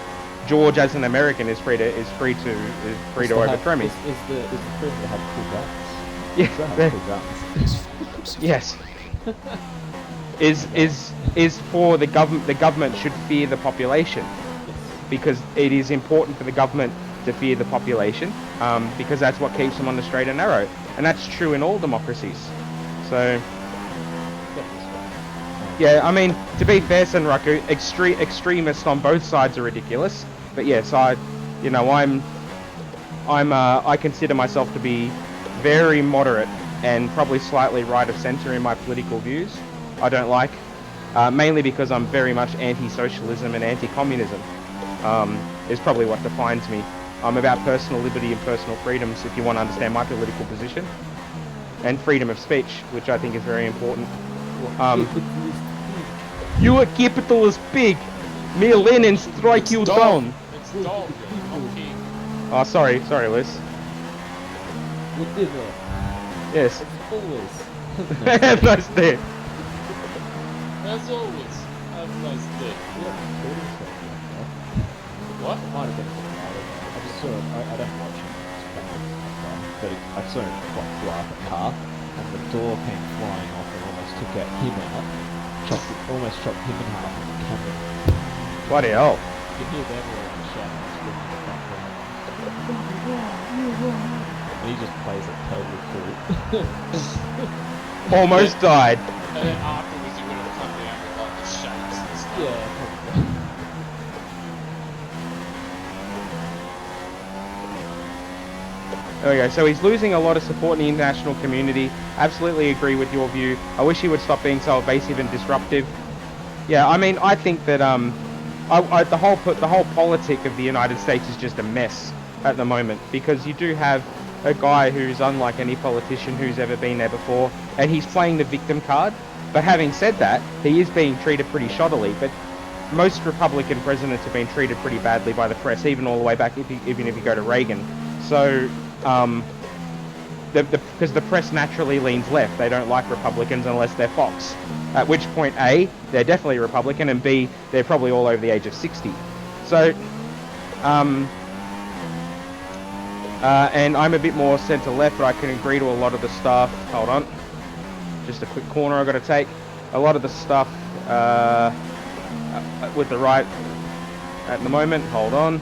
A: George as an American is free to overthrow me.
D: Is the freedom to have full guns?
A: Yeah. Yes. is for the government. The government should fear the population, because it is important for the government to fear the population, because that's what keeps them on the straight and narrow, and that's true in all democracies. So, yeah, I mean, to be fair, Senraku, extremists on both sides are ridiculous, but yes, I consider myself to be very moderate and probably slightly right of centre in my political views. I don't like, mainly because I'm very much anti-socialism and anti-communism, is probably what defines me. I'm about personal liberty and personal freedoms, if you want to understand my political position, and freedom of speech, which I think is very important. You a capitalist pig! May Lenin strike you down!
B: It's dog, not king.
A: Oh, sorry, Liz.
D: Whatever.
A: Yes.
D: Always.
A: Nice day.
B: As always, have a nice day. What?
D: It might have been a bit louder. I just saw it. I don't watch it. But I saw it like fly off a car, and the door came flying off and almost took out him out. Almost chopped him in half on the camera.
A: Bloody hell.
D: You can hear them all shouting and screaming in the background. And he just plays it totally cool.
A: Almost died.
B: And then afterwards, you would have come down with like the shakes and stuff.
D: Yeah, probably.
A: There we go. So he's losing a lot of support in the international community. Absolutely agree with your view. I wish he would stop being so evasive and disruptive. Yeah, I mean, I think that the whole politic of the United States is just a mess at the moment, because you do have a guy who's unlike any politician who's ever been there before, and he's playing the victim card. But having said that, he is being treated pretty shoddily. But most Republican presidents have been treated pretty badly by the press, even all the way back, even if you go to Reagan. So, because the press naturally leans left. They don't like Republicans unless they're Fox. At which point, A, they're definitely Republican, and B, they're probably all over the age of 60. So, and I'm a bit more centre-left, but I can agree to a lot of the stuff. Hold on. Just a quick corner I've got to take. A lot of the stuff with the right at the moment. Hold on.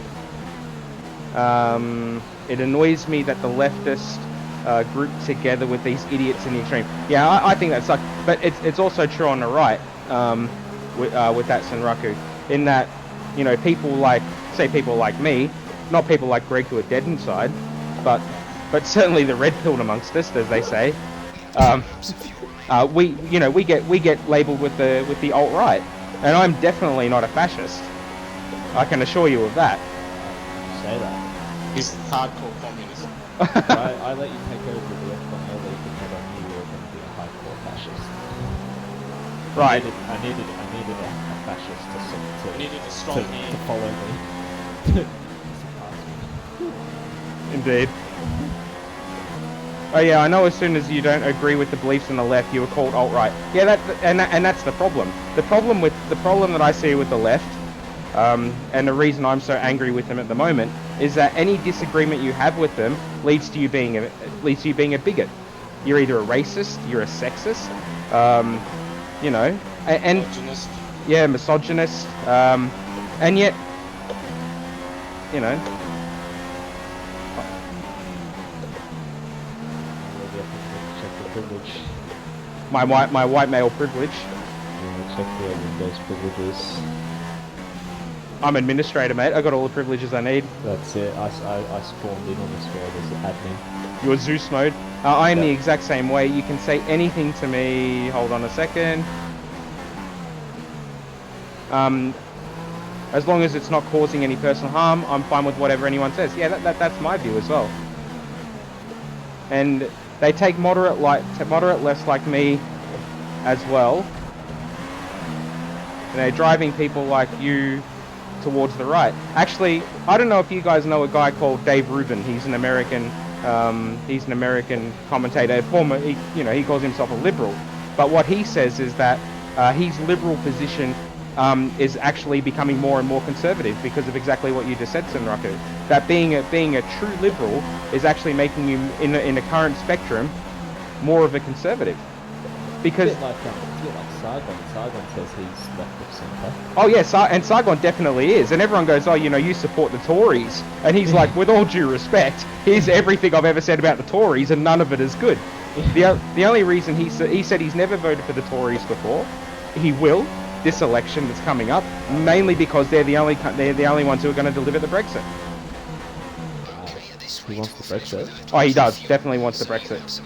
A: It annoys me that the leftists group together with these idiots in the extreme. Yeah, I think that sucks. But it's also true on the right with that Senraku, in that, you know, people like me, not people like Greg who are dead inside, but certainly the red pilled amongst us, as they say. We get labelled with the alt right, and I'm definitely not a fascist. I can assure you of that.
D: Say that.
B: He's hardcore communist.
D: I let you take over the left on the league, and I knew you were going to be a hardcore fascist.
A: Right.
D: I needed a fascist to
B: I needed a strong hand.
D: to follow me.
A: Indeed. Oh yeah, I know. As soon as you don't agree with the beliefs on the left, you are called alt-right. Yeah, that's the problem. The problem that I see with the left, and the reason I'm so angry with them at the moment, is that any disagreement you have with them leads to you being a bigot. You're either a racist, you're a sexist, you know, and
B: Misogynist.
A: yeah, misogynist, and yet, you know.
D: Check the privilege.
A: My white male privilege.
D: Yeah, check the Windows privileges.
A: I'm administrator, mate. I got all the privileges I need.
D: That's it. I spawned in on this world as an admin.
A: You're Zeus mode. I am the
D: Yep.
A: exact same way. You can say anything to me. Hold on a second. As long as it's not causing any personal harm, I'm fine with whatever anyone says. Yeah, that's my view as well. And they take moderate lefts like me as well. And they're driving people like you towards the right. Actually, I don't know if you guys know a guy called Dave Rubin. He's an American commentator. He calls himself a liberal. But what he says is that his liberal position is actually becoming more and more conservative because of exactly what you just said, Senraku. That being a true liberal is actually making you, in the current spectrum, more of a conservative. Because
D: It's a bit like Saigon. Saigon says he's left of centre.
A: oh yeah, and Saigon definitely is, and everyone goes, oh, you support the Tories, and he's like, with all due respect, here's everything I've ever said about the Tories, and none of it is good. The only reason he said he's never voted for the Tories before, he will this election that's coming up, mainly because they're the only ones who are going to deliver the Brexit.
D: He wants the Brexit.
A: Oh, he does, definitely wants the Brexit.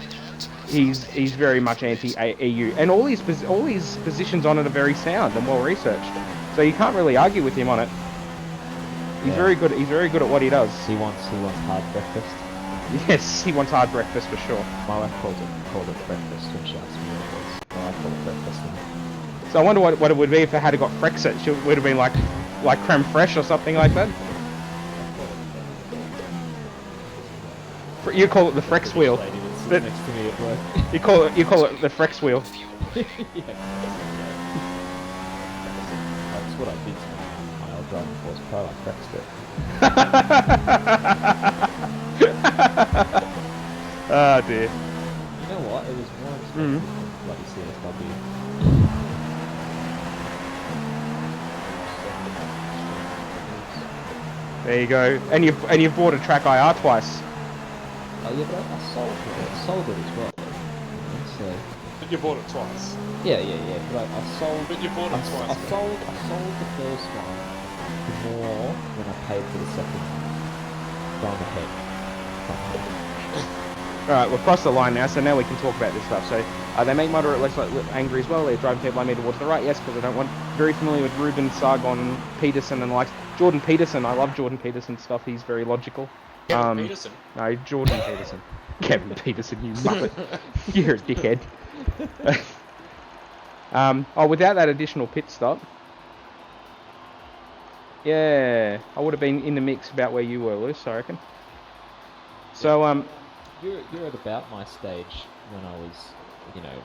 A: He's very much anti-EU, and all his positions on it are very sound and well researched. So you can't really argue with him on it. He's very good. He's very good at what he does.
D: He wants hard breakfast.
A: Yes, he wants hard breakfast for sure.
D: My wife called it breakfast when she asked me what it was. My wife called it breakfast.
A: So I wonder what it would be if it had got Frexit. It would have been like creme fraiche or something like that. You call it the Frex wheel.
D: Lady that sits
A: But-
D: next to me at work.
A: You call it the Frex wheel.
D: Yeah. That's what I did to my old driving force pro. I prexed it.
A: Oh dear.
D: You know what? It was more expensive
A: Mhm.
D: than bloody CSW.
A: There you go. And you've bought a track IR twice.
D: Oh yeah, but I sold it as well. So
B: But you bought it twice.
D: yeah. But I sold.
B: But you bought it twice.
D: I sold the first one for more than I paid for the second one. Gone ahead.
A: Alright, we've crossed the line now, so now we can talk about this stuff. So, they make moderate less angry as well. They're driving people like me towards the right, yes, because I don't want... Very familiar with Ruben, Sargon, Peterson and the likes. Jordan Peterson, I love Jordan Peterson's stuff. He's very logical.
B: Kevin Peterson.
A: No, Jordan Peterson. Kevin Peterson, you muppet. You're a dickhead. Without that additional pit stop... Yeah, I would have been in the mix about where you were, Luce, I reckon. So,
D: You're at about my stage when I was,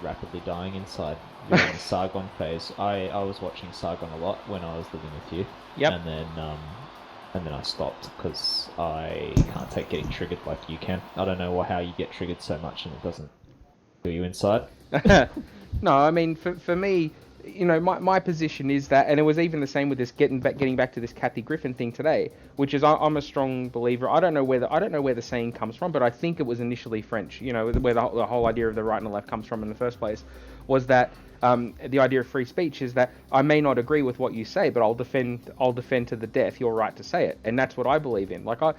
D: rapidly dying inside during the Sargon phase. I was watching Sargon a lot when I was living with you.
A: Yep.
D: And then I stopped because I can't take getting triggered like you can. I don't know how you get triggered so much and it doesn't do you inside.
A: No, I mean, for me, my position is that, and it was even the same with this getting back to this Kathy Griffin thing today, which is I'm a strong believer. I don't know where the saying comes from, but I think it was initially French. Where the whole idea of the right and the left comes from in the first place, was that the idea of free speech is that I may not agree with what you say, but I'll defend to the death your right to say it, and that's what I believe in. Like I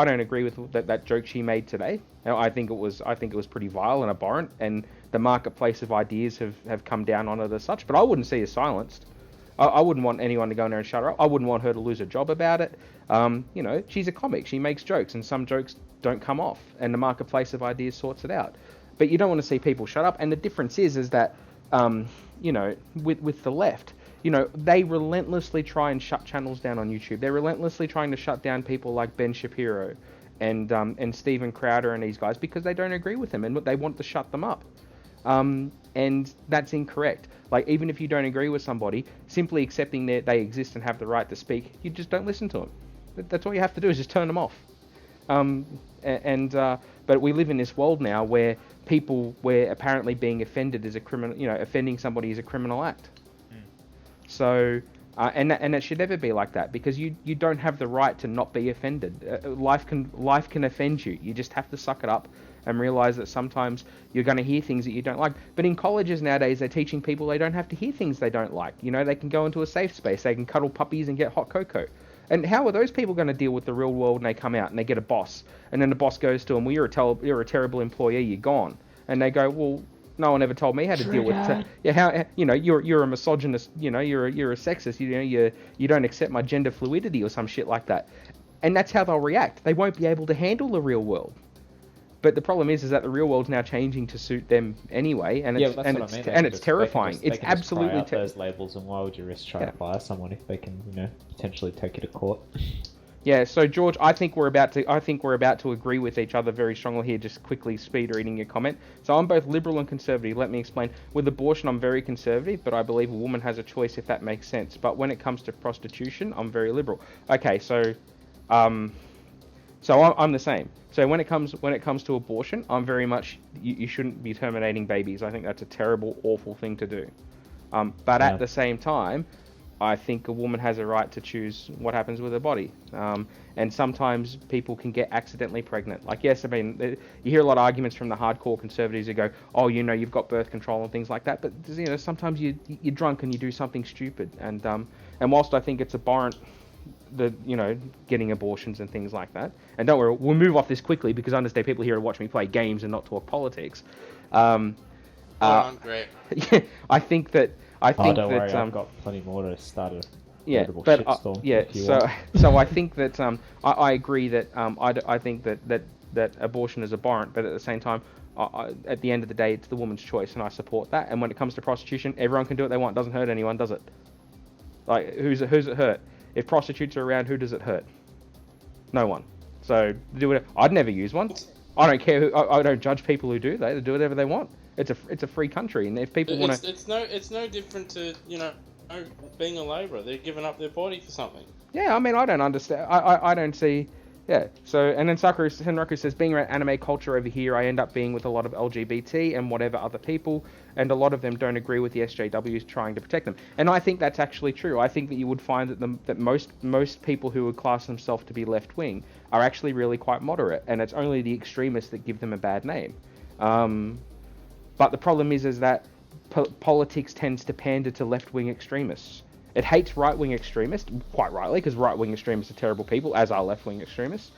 A: don't agree with that joke she made today. I think it was pretty vile and abhorrent, and the marketplace of ideas have come down on it as such. But I wouldn't see her silenced. I wouldn't want anyone to go in there and shut her up. I wouldn't want her to lose a job about it. She's a comic. She makes jokes, and some jokes don't come off, and the marketplace of ideas sorts it out. But you don't want to see people shut up. And the difference is that with the left, they relentlessly try and shut channels down on YouTube. They're relentlessly trying to shut down people like Ben Shapiro and Steven Crowder and these guys because they don't agree with them and they want to shut them up. And that's incorrect. Like, even if you don't agree with somebody, simply accepting that they exist and have the right to speak, you just don't listen to them. That's all you have to do is just turn them off. But we live in this world now where apparently being offended is a criminal, offending somebody is a criminal act. So, and it should never be like that, because you don't have the right to not be offended. Life can offend you. You just have to suck it up and realize that sometimes you're going to hear things that you don't like. But in colleges nowadays, they're teaching people they don't have to hear things they don't like. They can go into a safe space. They can cuddle puppies and get hot cocoa. And how are those people going to deal with the real world when they come out and they get a boss? And then the boss goes to them, well, you're a terrible employee, you're gone. And they go, well, no one ever told me how to deal with it. You're a misogynist, you're a sexist, you don't accept my gender fluidity or some shit like that. And that's how they'll react. They won't be able to handle the real world. But the problem is that the real world's now changing to suit them anyway, and it's terrifying. It's absolutely
D: terrifying. Those labels, and why would you risk trying to fire someone if they can, potentially take you to court?
A: Yeah. So George, I think we're about to agree with each other very strongly here. Just quickly speed reading your comment. So I'm both liberal and conservative. Let me explain. With abortion, I'm very conservative, but I believe a woman has a choice if that makes sense. But when it comes to prostitution, I'm very liberal. Okay. So I'm the same. So when it comes to abortion, I'm very much you shouldn't be terminating babies. I think that's a terrible, awful thing to do. But at the same time, I think a woman has a right to choose what happens with her body. And sometimes people can get accidentally pregnant. Like, yes, I mean, you hear a lot of arguments from the hardcore conservatives who go, oh, you've got birth control and things like that. But sometimes you're drunk and you do something stupid. And whilst I think it's abhorrent, getting abortions and things like that. And don't worry, we'll move off this quickly because I understand people here to watch me play games and not talk politics.
B: Great.
A: Yeah, I think that.
D: Don't worry, I've got plenty more to start a shitstorm.
A: So I think that I agree that I think that abortion is abhorrent, but at the same time, at the end of the day, it's the woman's choice, and I support that. And when it comes to prostitution, everyone can do what they want. It doesn't hurt anyone, does it? Like, who's it hurt? If prostitutes are around, who does it hurt? No one. So do it. I'd never use one. I don't care. I don't judge people who do. They do whatever they want. It's a free country, and if people want to,
B: It's no different to being a labourer. They're giving up their body for something.
A: yeah, I mean, I don't understand. I don't see. Yeah. So, and then Senraku says, being around anime culture over here, I end up being with a lot of LGBT and whatever other people, and a lot of them don't agree with the SJWs trying to protect them. And I think that's actually true. I think that you would find that most people who would class themselves to be left wing are actually really quite moderate, and it's only the extremists that give them a bad name. But the problem is that politics tends to pander to left-wing extremists. It hates right-wing extremists, quite rightly, because right-wing extremists are terrible people, as are left-wing extremists.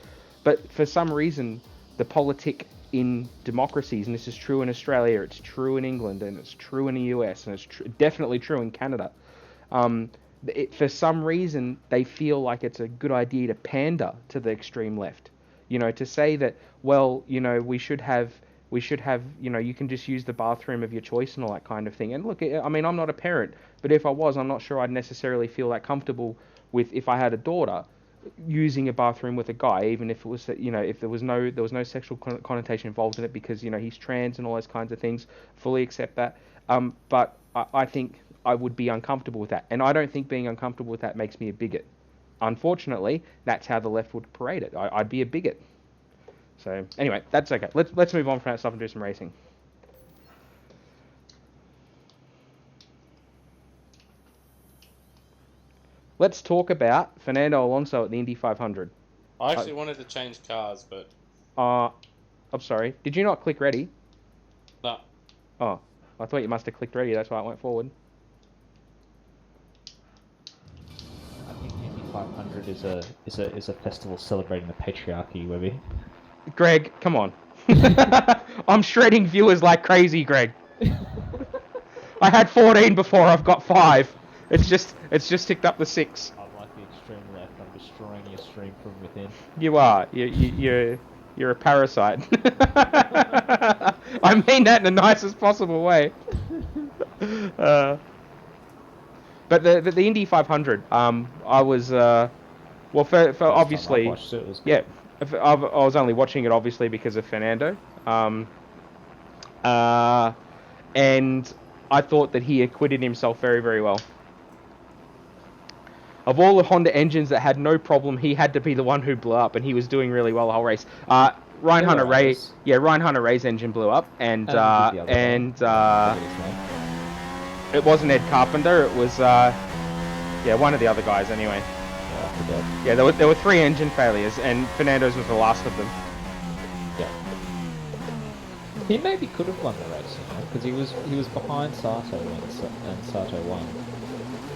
A: But for some reason, the politic in democracies, and this is true in Australia, it's true in England, and it's true in the US, and it's definitely true in Canada. For some reason, they feel like it's a good idea to pander to the extreme left. You know, to say that, well, you know, we should have, you know, you can just use the bathroom of your choice and all that kind of thing. And look, I mean, I'm not a parent, but if I was, I'm not sure I'd necessarily feel that comfortable with, if I had a daughter, using a bathroom with a guy, even if it was, you know, if there was no sexual connotation involved in it, because, you know, he's trans and all those kinds of things. Fully accept that. But I think I would be uncomfortable with that, and I don't think being uncomfortable with that makes me a bigot. Unfortunately, that's how the left would parade it. I'd be a bigot. So anyway, that's okay. Let's move on from that stuff and do some racing. Let's talk about Fernando Alonso at the Indy 500.
B: I actually wanted to change cars, but
A: I'm sorry. Did you not click ready?
B: no.
A: Oh, I thought you must have clicked ready. That's why it went forward.
D: I think Indy 500 is a festival celebrating the patriarchy, Webby.
A: Greg, come on. I'm shredding viewers like crazy, Greg. I had 14 before. I've got 5. It's just ticked up to 6.
D: I'm like the extreme left. I'm destroying your stream from within.
A: You are. You're a parasite. I mean that in the nicest possible way. But the Indy 500. I was well for obviously. Yeah. I was only watching it obviously because of Fernando. And I thought that he acquitted himself very, very well. Of all the Honda engines that had no problem, he had to be the one who blew up, and he was doing really well the whole race. Ryan Hunter-Reay's engine blew up, and it wasn't Ed Carpenter. It was one of the other guys anyway. Yeah, there were 3 engine failures, and Fernando's was the last of them.
D: Yeah. He maybe could have won the race, you know, because he was behind Sato and Sato won.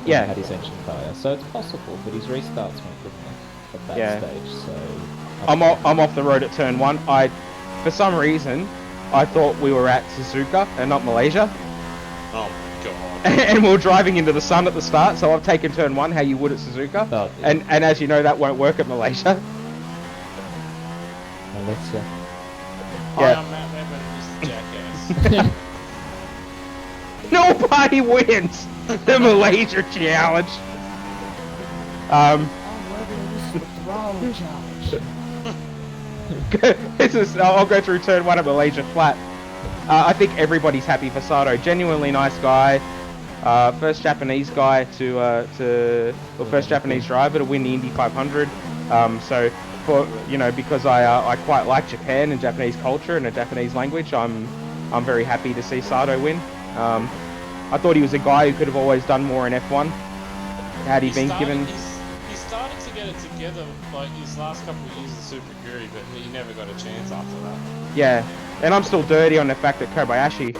A: Yeah.
D: Had his engine failure, so it's possible, but his restarts weren't good enough at that stage. So I'm
A: off the road at turn 1. For some reason, I thought we were at Suzuka and not Malaysia.
B: Oh my god.
A: And we were driving into the sun at the start, so I've taken turn 1 how you would at Suzuka.
D: Oh, yeah.
A: And as you know, that won't work at Malaysia.
D: Malaysia.
B: Hi, I'm Matt Redmond, this jackass.
A: Nobody wins the Malaysia challenge. I'll go through turn 1 at Malaysia flat. I think everybody's happy for Sato. Genuinely nice guy. First Japanese guy first Japanese driver to win the Indy 500. So because I quite like Japan and Japanese culture and the Japanese language, I'm very happy to see Sato win. I thought he was a guy who could have always done more in F1. Had he been given...
B: He started to get it together, like, his last couple of years of Super Guri, but he never got a chance after that.
A: Yeah, and I'm still dirty on the fact that Kobayashi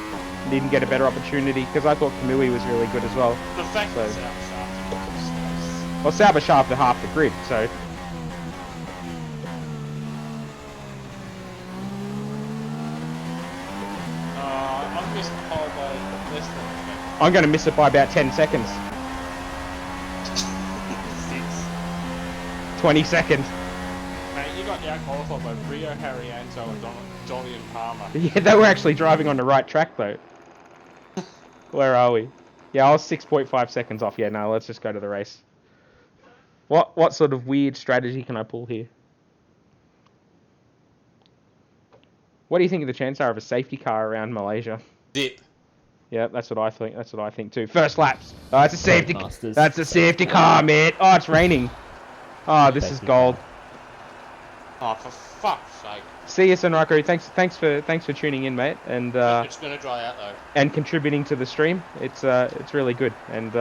A: didn't get a better opportunity, because I thought Kamui was really good as well.
B: The fact that Sauber Shaft...
A: Well, Sauber Shaft are half the grid, so...
B: I've missed the pole by less than a minute.
A: I'm going to miss it by about 10 seconds. 20 seconds.
B: Mate, you got out-qualified by Rio Harrianto and Jolyon Palmer.
A: Yeah, they were actually driving on the right track, though. Where are we? Yeah, I was 6.5 seconds off. Yeah, no, let's just go to the race. What sort of weird strategy can I pull here? What do you think of the chance are of a safety car around Malaysia?
B: Dip.
A: Yeah, that's what I think. That's what I think too. First laps. Oh, it's a safety.
D: Masters.
A: That's a safety car, mate. Oh, it's raining. Oh, this is
D: Safety
A: gold.
D: car.
B: Oh, for fuck's sake.
A: See you, Sonraku. Thanks for tuning in, mate, and
B: It's gonna dry out though.
A: and contributing to the stream. It's really good, and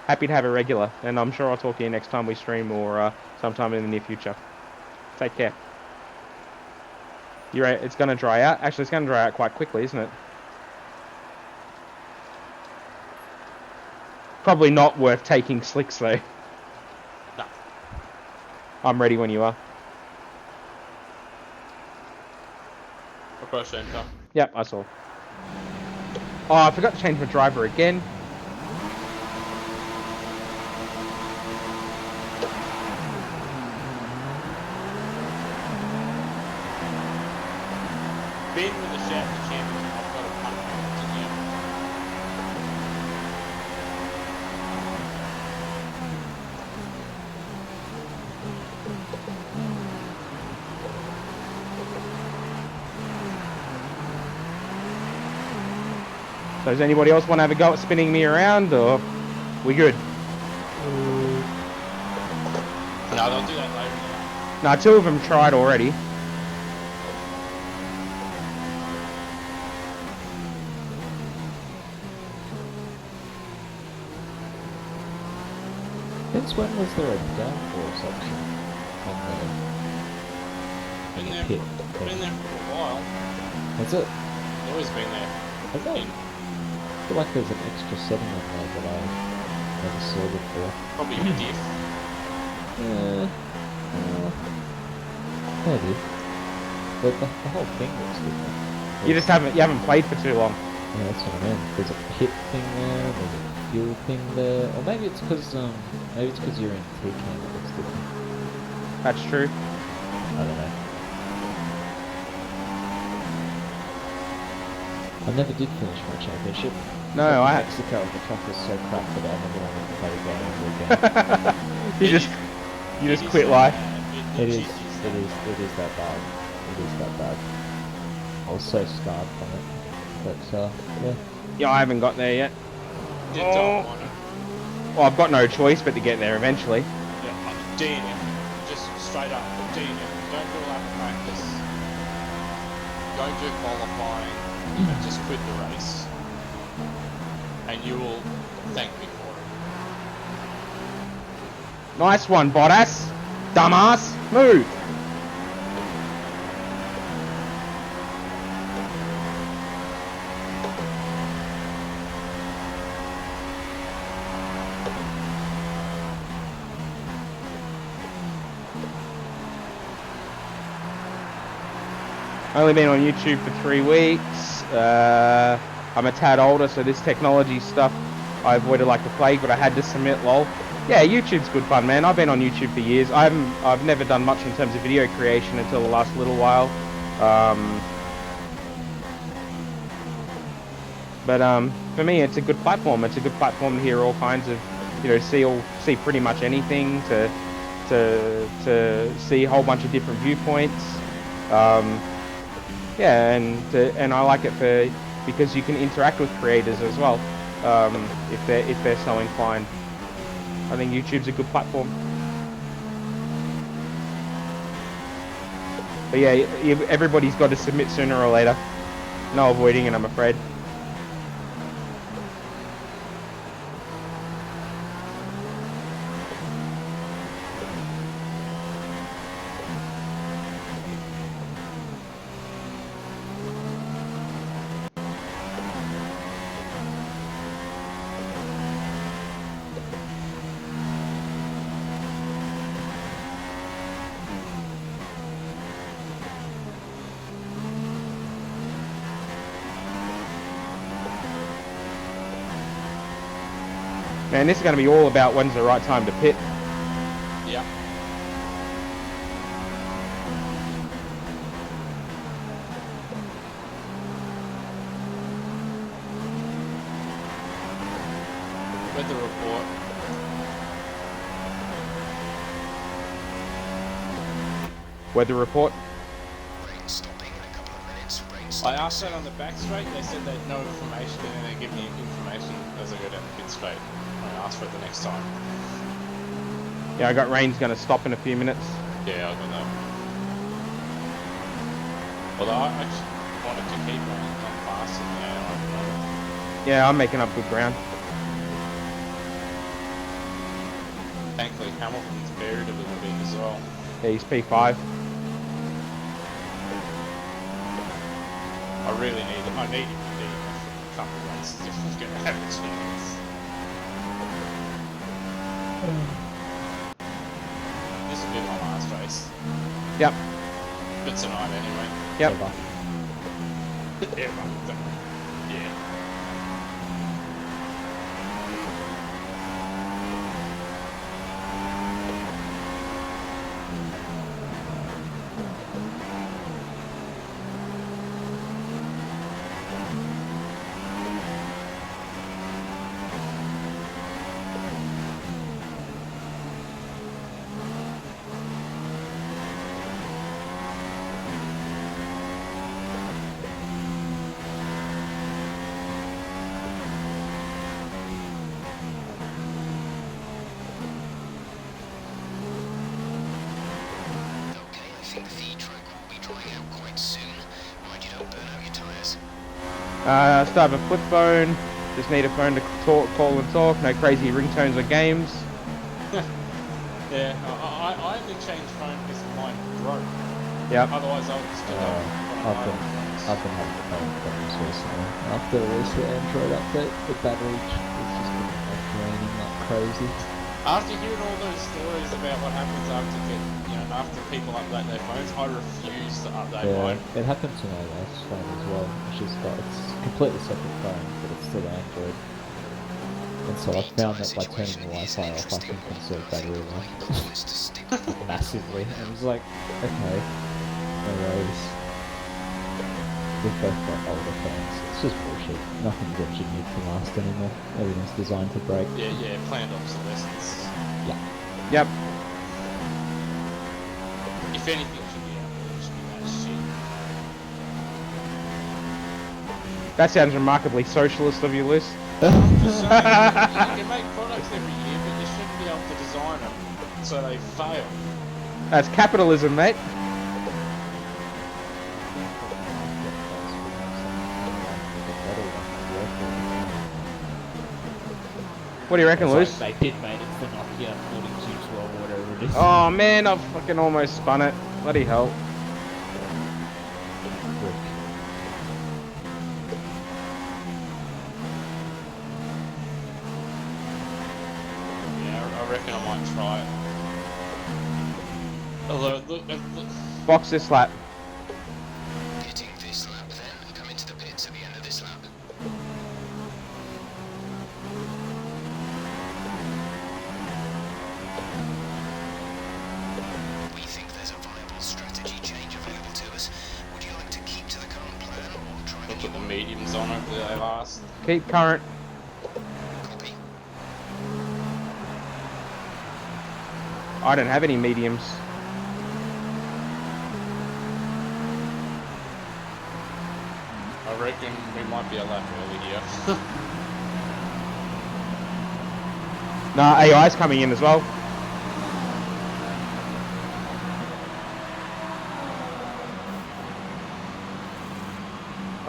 A: happy to have a regular. And I'm sure I'll talk to you next time we stream or sometime in the near future. Take care. You're right. It's gonna dry out. Actually, it's gonna dry out quite quickly, isn't it? Probably not worth taking slicks though.
B: No.
A: I'm ready when you are.
B: Across centre.
A: Yep, I saw. Oh, I forgot to change my driver again.
B: Being with the Shaft Championship, I've got a punt to you.
A: So does anybody else want to have a go at spinning me around, or we good?
B: No, they'll do that later.
A: Nah, 2 of them tried already.
D: Since when was there a downforce option on
B: Been
D: the
B: there,
D: pit?
B: been there for a while.
D: Has it?
B: It's always been there.
D: Has it? I feel like there's an extra setting on there that I never saw before.
B: Probably diff.
D: Maybe. But the whole thing looks different.
A: You haven't played for too long.
D: Yeah, that's what I mean. There's a pit thing there, there's a fuel thing there. Or maybe it's because you're in T-Cam it looks different.
A: That's true.
D: I don't know. I never did finish my championship.
A: No, I.
D: Mexico, the track was so crap that I never wanted to play the game ever again.
A: You just quit life.
D: It is that bad. It is that bad. I was so scarred from it. But, yeah.
A: Yeah, I haven't got there yet.
B: You don't want it.
A: Well, I've got no choice but to get there eventually.
B: Yeah, DNF. Just straight up, DNF. Don't do a lap of practice. Don't do qualifying. And just quit the race. And you will thank me for it.
A: Nice one, Bottas. Dumbass. Move. Only been on YouTube for 3 weeks. I'm a tad older, so this technology stuff I avoided like the plague, but I had to submit, lol. Yeah, YouTube's good fun, man. I've been on YouTube for years. I've never done much in terms of video creation until the last little while. But for me, it's a good platform. It's a good platform to hear all kinds of, see pretty much anything, to see a whole bunch of different viewpoints. Yeah, and I like it because you can interact with creators as well, if they're so inclined. I think YouTube's a good platform. But yeah, everybody's got to submit sooner or later. No avoiding it, I'm afraid. Man, this is going to be all about when's the right time to pit.
B: Yeah. Weather report.
A: Weather report.
C: Rain stopping in a couple of minutes. Rain
B: I asked that on the back straight, they said they had no information, and then they give me information as I go down the pit straight. I asked for it the next time.
A: Yeah, I got rain's gonna stop in a few minutes.
B: Yeah, I got that. Although I actually wanted to keep on faster than that.
A: Yeah, I'm making up good ground.
B: Thankfully, Hamilton's buried a little bit as well.
A: Yeah, he's P5.
B: I need him to beat him for a couple of races if he's going to have a chance. This will be my last race.
A: Yep.
B: But tonight anyway.
A: Yep.
B: Yeah.
A: Still have a flip phone. Just need a phone to call and talk. No crazy ringtones or games.
B: Yeah, I only changed phone because mine broke.
A: Yep.
B: Otherwise, I would still have
D: I've been having phone problems recently. After the recent Android update, the battery is just been draining like crazy.
B: After hearing all those stories about what happens after people update their phones, I refuse to update mine.
D: It happened to my last phone as well, which is that it's a completely separate phone, but it's still Android. And so I found that by turning the Wi-Fi off, I can conserve battery life massively. And I was like, okay, no worries. We've both got older phones. It's just bullshit. Nothing's engineered to last anymore. Everything's designed to break.
B: Yeah, planned obsolescence.
D: Yeah.
A: Yep.
B: If anything should be out there, it should be that shit.
A: That sounds remarkably socialist of you, Liz.
B: I'm just saying, you can make products every year, but you shouldn't be able to design them so they fail.
A: That's capitalism, mate. What do you reckon, Liz?
D: Like they did made it for Nokia 4212 or whatever it is.
A: Oh man, I've fucking almost spun it. Bloody hell.
B: Yeah, I reckon I might try it. Although, look.
A: Box this lap.
C: Hitting this lap then, come into the pits at the end of this lap. We think there's a viable strategy change available to us. Would you like to keep to the current plan or try
B: I'll
C: to
B: put the mediums on it that they last.
A: Keep current.
C: copy?
A: I don't have any mediums.
B: I reckon we might be a lap early here.
A: Nah, AI's coming in as well.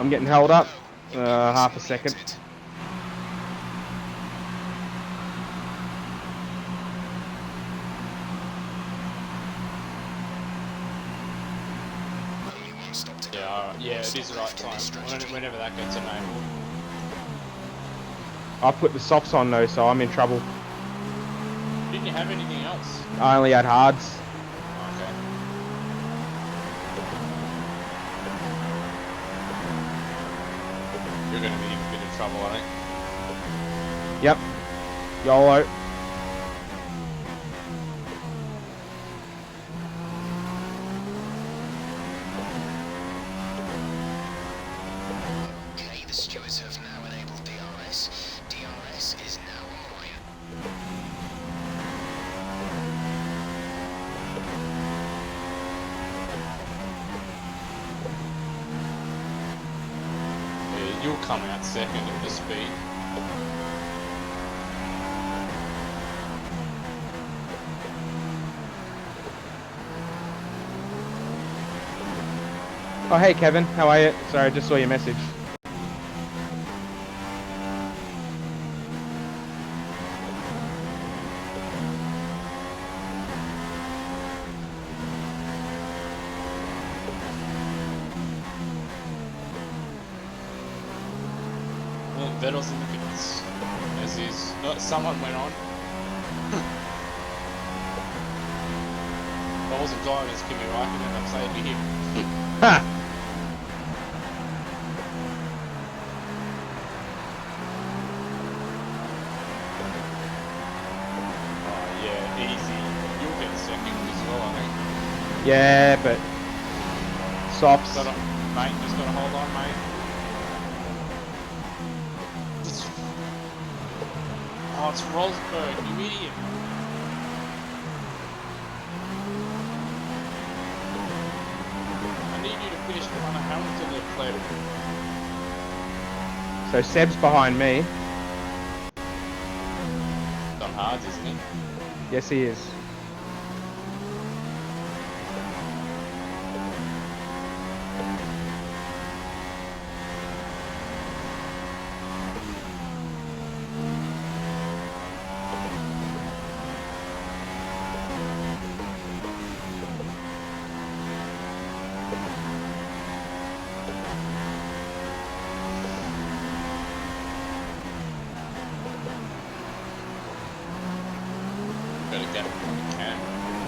A: I'm getting held up. Half a second.
C: Only one stop to go.
B: Yeah, it is the right time. Whenever that gets enabled.
A: I put the softs on though, so I'm in trouble.
B: Didn't you have anything else?
A: I only had hards.
B: Okay. You're going to be in a bit of trouble, I think.
A: Yep. YOLO.
C: Okay, the stewards have now enabled DRS. DRS is now online.
B: You'll come out second at the speed.
A: Oh, hey Kevin, how are you? Sorry, I just saw your message.
B: Well, Vettel's in the pits, as is. Someone went on. If I wasn't driving as Kimi Raikkonen, I'd say it'd be him.
A: Ha!
B: Oh yeah, easy. You'll get second as well, I think.
A: Yeah, but softs.
B: Mate, just gotta hold on, mate. Oh, it's Rosberg, you idiot. I need you to finish the run of Hamilton there, Claire.
A: So Seb's behind me.
B: It's on hards, isn't he?
A: Yes, he is.
B: Better get it when you can.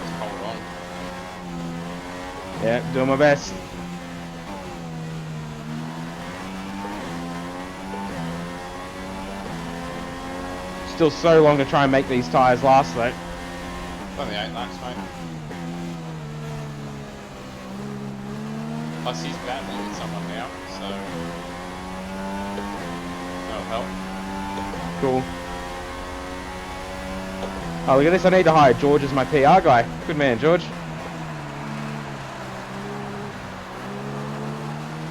B: Just hold on.
A: Yeah, doing my best. Still so long to try and make these tyres last though.
B: Only 8 laps, mate. Plus he's battling with someone now, so that'll help.
A: Cool. Oh, look at this. I need to hire George as my PR guy. Good man, George.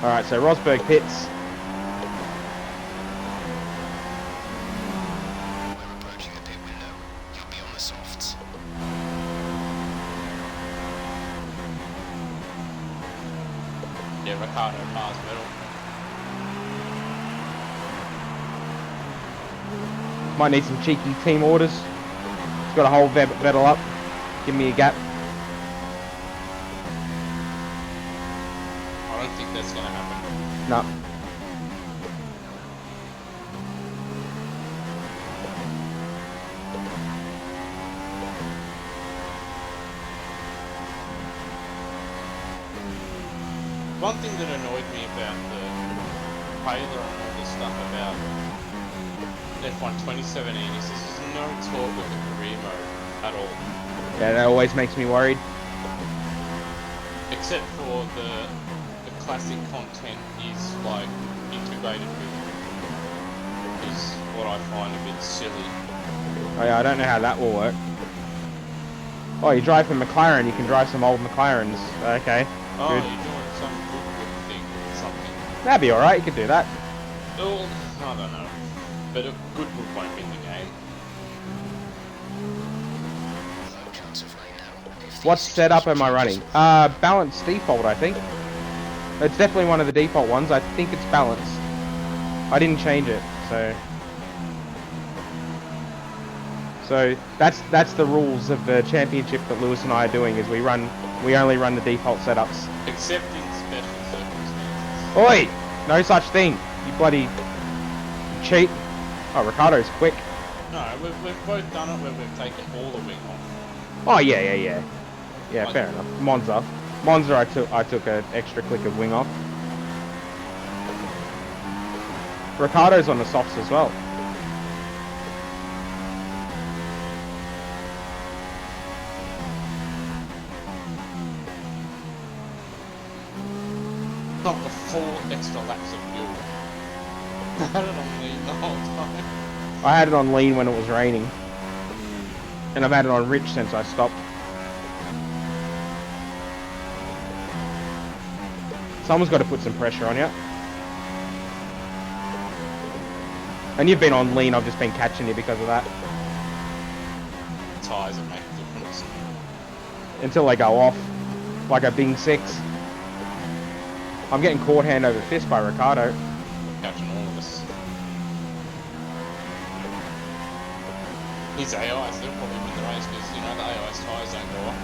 A: Alright, so Rosberg pits.
C: We're approaching the pit window. You'll be on the softs.
B: Yeah, Ricardo cars middle.
A: Might need some cheeky team orders. He's got to hold Vettel up. Give me a gap.
B: I don't think that's gonna happen.
A: No.
B: One thing that annoyed me about the trailer and all this stuff about F1 2017 is there's no talk of the career mode at all.
A: Yeah, that always makes me worried.
B: Except for the classic content is like integrated with, is what I find a bit silly.
A: Oh yeah, I don't know how that will work. Oh, you drive for McLaren, you can drive some old McLarens. Okay.
B: Oh,
A: Good.
B: you're doing some good thing, something.
A: That'd be alright, you could do that.
B: Well, I don't know. But a Goodwood won't be in the game.
C: Low chance of rain now. If
A: What
C: these
A: setup am I
C: situations
A: running? Balanced default, I think. It's definitely one of the default ones. I think it's balanced. I didn't change it, so... So that's the rules of the championship that Lewis and I are doing. Is we only run the default setups.
B: Except in special circumstances.
A: Oi! No such thing. You bloody cheat. Oh, Ricardo's quick.
B: No, we've both done it where we've taken all the wing off.
A: Oh yeah. Yeah, fair enough. Monza, I took an extra click of wing off. Ricardo's on the softs as well.
B: Not the 4 extra laps of fuel. I had it on lean the whole time.
A: I had it on lean when it was raining. And I've had it on rich since I stopped. Someone's got to put some pressure on you. And you've been on lean, I've just been catching you because of that.
B: Tyres that make a difference.
A: Until they go off. Like a Bing 6. I'm getting caught hand over fist by Ricardo.
B: Catching all of us. His AI still probably win the race because, you know, the AI's tyres don't go off.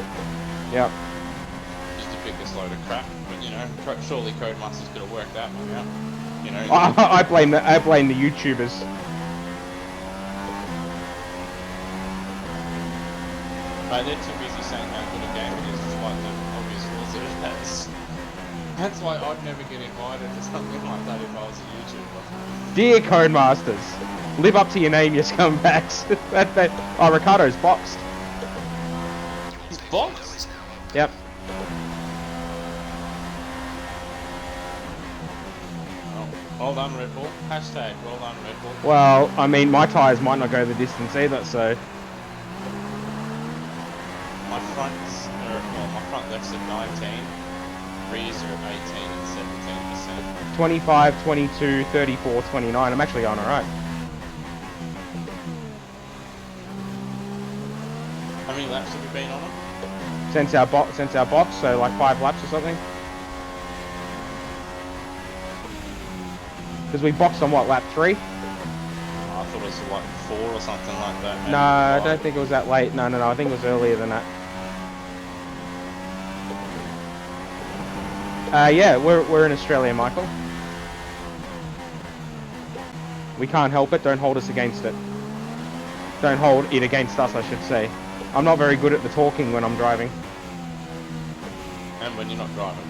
A: Yep.
B: Just the biggest load of crap. But, you know, surely Codemaster's got to work that one out. You know,
A: I blame the YouTubers.
B: they're too busy saying how good a game it is despite the obvious flaws that it has. That's why I'd never get invited to something like that if I was a YouTuber.
A: Dear Codemasters, live up to your name, you scumbags. Oh, Ricardo's boxed.
B: He's boxed?
A: Yep.
B: Oh, well done, Red Bull. Hashtag, well done, Red Bull.
A: Well, I mean, my tyres might not go the distance either, so...
B: My front left's at 19, rears are at 18 and 17%.
A: 25, 22, 34, 29. I'm actually going alright.
B: How many laps have you been on them?
A: Since our box, so like 5 laps or something. Because we boxed on what, lap 3?
B: I thought it was like 4 or something like that.
A: No, I don't think it was that late. No, I think it was earlier than that. Yeah, we're in Australia, Michael. We can't help it. Don't hold us against it. Don't hold it against us, I should say. I'm not very good at the talking when I'm driving.
B: And when you're not driving.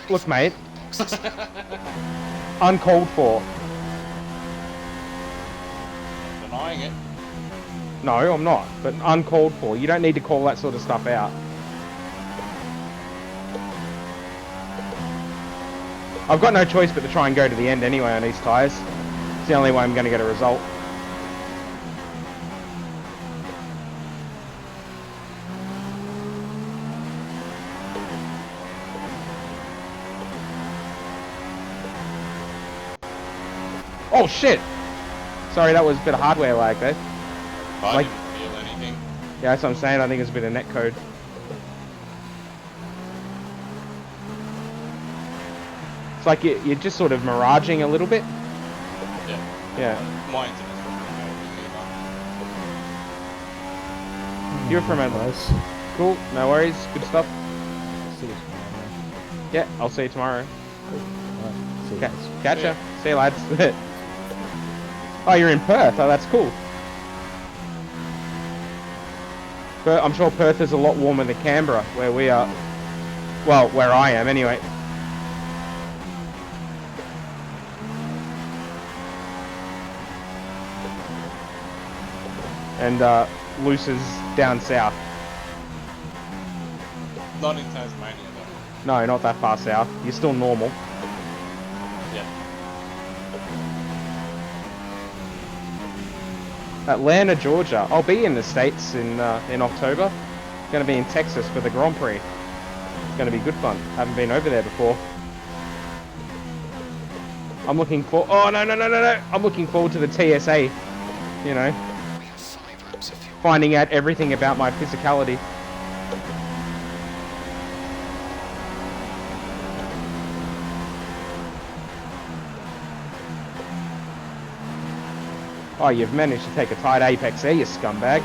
A: Look, mate. Uncalled for.
B: Denying it.
A: No, I'm not. But uncalled for. You don't need to call that sort of stuff out. I've got no choice but to try and go to the end anyway on these tyres. It's the only way I'm going to get a result. Oh shit! Sorry, that was a bit of hardware lag there.
B: I
A: Like-
B: didn't feel anything.
A: Yeah, that's what I'm saying. I think it's a bit of netcode. It's like you're just sort of miraging a little bit.
B: Yeah.
A: Yeah.
B: My internet's probably not
A: You're from Adelaide.
D: Guys,
A: Cool. No worries. Good stuff.
D: see you tomorrow.
A: Yeah, I'll see you tomorrow.
D: Alright, see you
A: Okay.
D: guys.
A: Catch ya.
B: Yeah.
A: See you, lads. Oh, you're in Perth. Oh, that's cool. But I'm sure Perth is a lot warmer than Canberra, where we are. Well, where I am, anyway. And Luce is down south.
B: Not in Tasmania though.
A: No, not that far south. You're still normal.
B: Yeah.
A: Atlanta, Georgia. I'll be in the States in October. Going to be in Texas for the Grand Prix. It's going to be good fun. Haven't been over there before. I'm looking for. Oh no! I'm looking forward to the TSA. You know,
C: We have 5 laps of fuel.
A: finding out everything about my physicality. Oh, you've managed to take a tight apex there, you scumbag.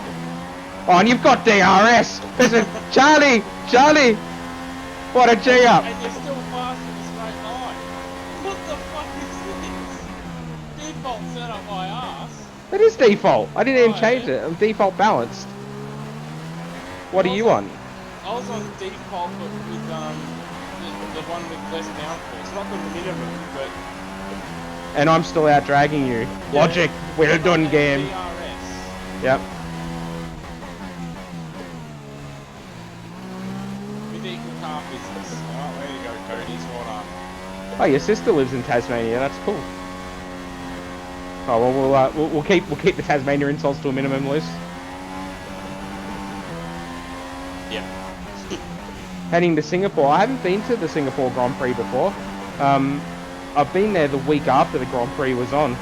A: Oh, and you've got DRS! There's a Charlie! What a G up!
B: And you're still fast in a straight line. What the fuck is this? Default setup by us.
A: It is default. I didn't even
B: Oh,
A: change
B: yeah.
A: it. I'm default balanced. What are you on?
B: I was on default but with the one with less downforce. Not the minimum, but
A: And I'm still out dragging you. Logic, we're
B: I'm
A: done
B: on
A: game.
B: DRS.
A: Yep.
B: With equal car physics. Oh, there you go, Cody. Spot on.
A: Oh, your sister lives in Tasmania. That's cool. Oh well, we'll keep the Tasmania insults to a minimum, Luce.
B: Yeah.
A: Heading to Singapore. I haven't been to the Singapore Grand Prix before. I've been there the week after the Grand Prix was on.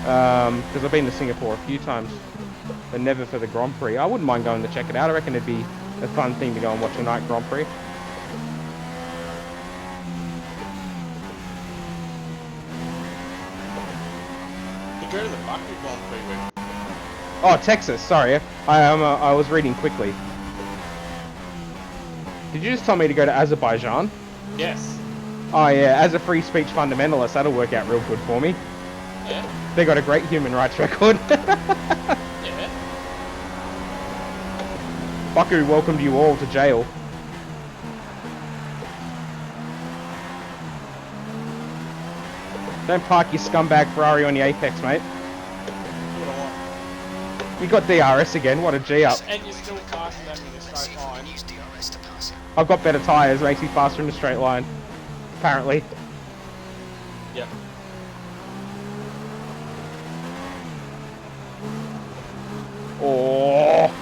A: Because I've been to Singapore a few times, but never for the Grand Prix. I wouldn't mind going to check it out. I reckon it'd be a fun thing to go and watch a night Grand Prix.
B: You go to the Baku Grand Prix with.
A: Oh, Texas. Sorry, I was reading quickly. Did you just tell me to go to Azerbaijan?
B: Yes.
A: Oh yeah, as a free speech fundamentalist, that'll work out real good for me.
B: Yeah.
A: They got a great human rights record.
B: Yeah.
A: Baku welcomed you all to jail. Don't park your scumbag Ferrari on the Apex, mate.
B: What I want.
A: You got DRS again, what a G up.
B: And you're still faster than me in a straight line.
C: Use DRS to pass it.
A: I've got better tyres, makes me faster in a straight line. Apparently.
B: Yep.
A: Oh,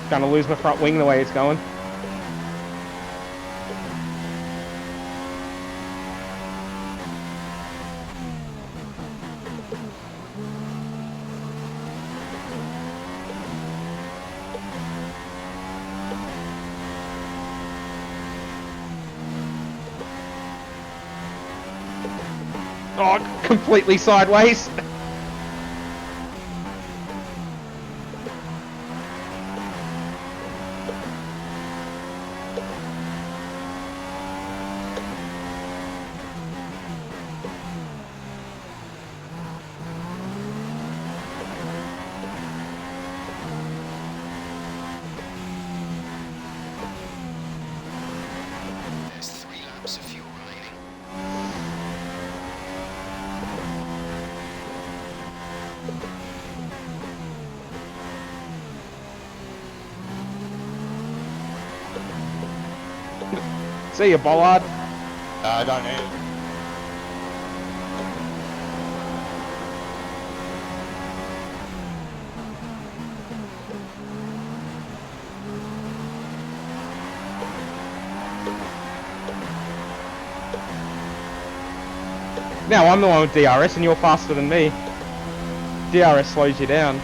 A: gonna lose my front wing the way it's going. Oh, completely sideways.
C: There's 3 laps of fuel remaining.
A: See ya, bollard.
B: I don't need it.
A: Now I'm the one with DRS and you're faster than me. DRS slows you down.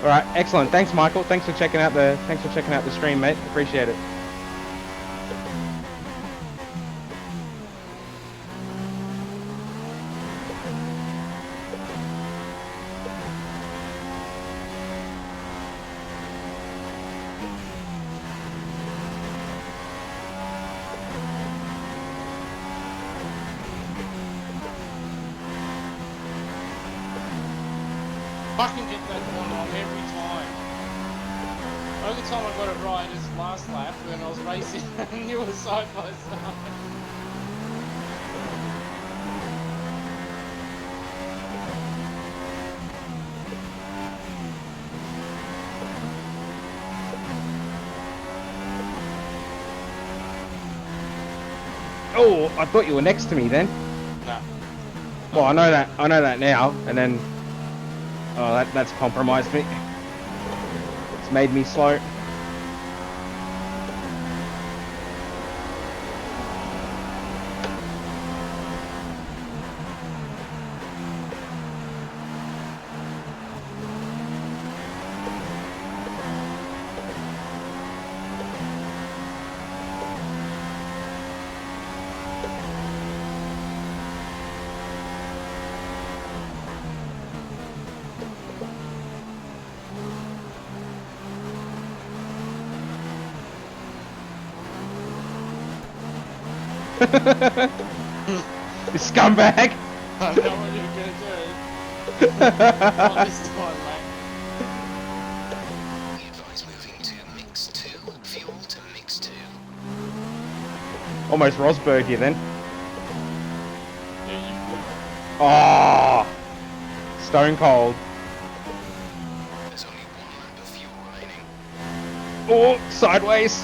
A: Alright, excellent. Thanks Michael. Thanks for checking out the stream, mate. Appreciate it.
B: Fucking get that one on every time. Only time I got it right is last lap when I was racing and you were side by side.
A: Oh, I thought you were next to me then.
B: Nah.
A: Well, I know that now, and then oh, that's compromised me. It's made me slow. You scumbag!
B: I know what you're gonna do. Not this time, mate.
C: We advise moving to mix 2, fuel to mix 2.
A: Almost Rosberg you then.
B: Yeah, you would.
A: Oh, stone cold.
C: There's only 1 lap of fuel remaining.
A: Oh, sideways.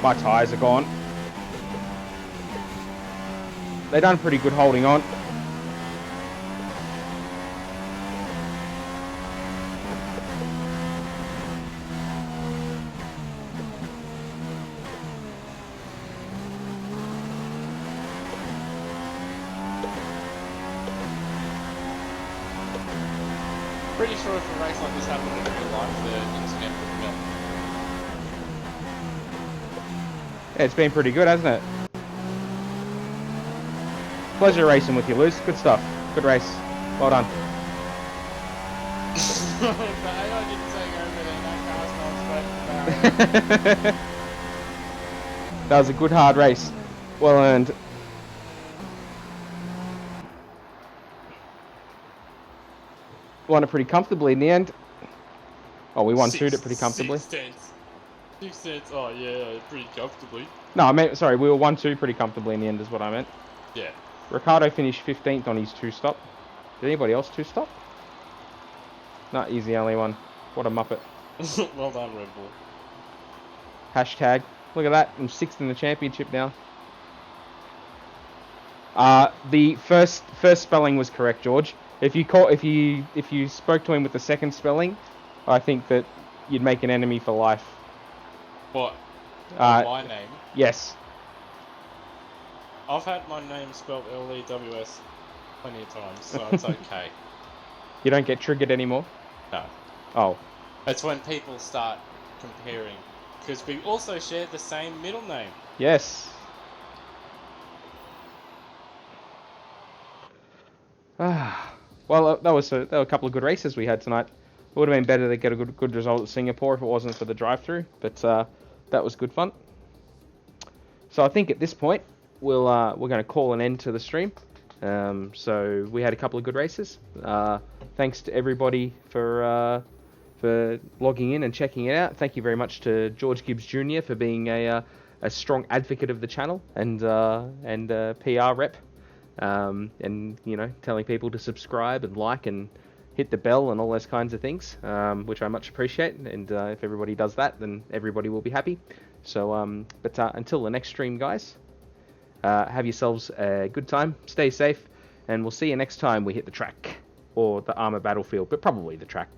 A: My tyres are gone. They done pretty good holding on.
B: Pretty sure if a race like this happened in real life, the internet would melt.
A: Yeah, it's been pretty good, hasn't it? Pleasure racing with you, Luz. Good stuff. Good race. Well done.
B: The AI didn't take over there, no cars, no straight.
A: That was a good hard race. Well earned. Won it pretty comfortably in the end. Oh, we won it pretty comfortably.
B: 6 cents. 6 cents. Oh yeah, pretty comfortably.
A: No, I meant, sorry, we were 1-2 pretty comfortably in the end is what I meant.
B: Yeah.
A: Ricardo finished 15th on his 2-stop. Did anybody else 2-stop? No, he's the only one. What a muppet.
B: Well done, Red Bull.
A: Hashtag. Look at that. I'm 6th in the championship now. The first spelling was correct, George. If you spoke to him with the second spelling, I think that you'd make an enemy for life.
B: What? My name?
A: Yes.
B: I've had my name spelled Lews plenty of times, so it's okay.
A: You don't get triggered anymore?
B: No.
A: Oh.
B: It's when people start comparing. Because we also share the same middle name.
A: Yes. Well, there were a couple of good races we had tonight. It would have been better to get a good result at Singapore if it wasn't for the drive-through, but that was good fun. So I think at this point we're going to call an end to the stream. So we had a couple of good races. Thanks to everybody for logging in and checking it out. Thank you very much to George Gibbs Jr. for being a strong advocate of the channel and PR rep. And telling people to subscribe and like and hit the bell and all those kinds of things, which I much appreciate. And if everybody does that, then everybody will be happy. So, but until the next stream, guys, have yourselves a good time. Stay safe, and we'll see you next time we hit the track or the armor battlefield, but probably the track.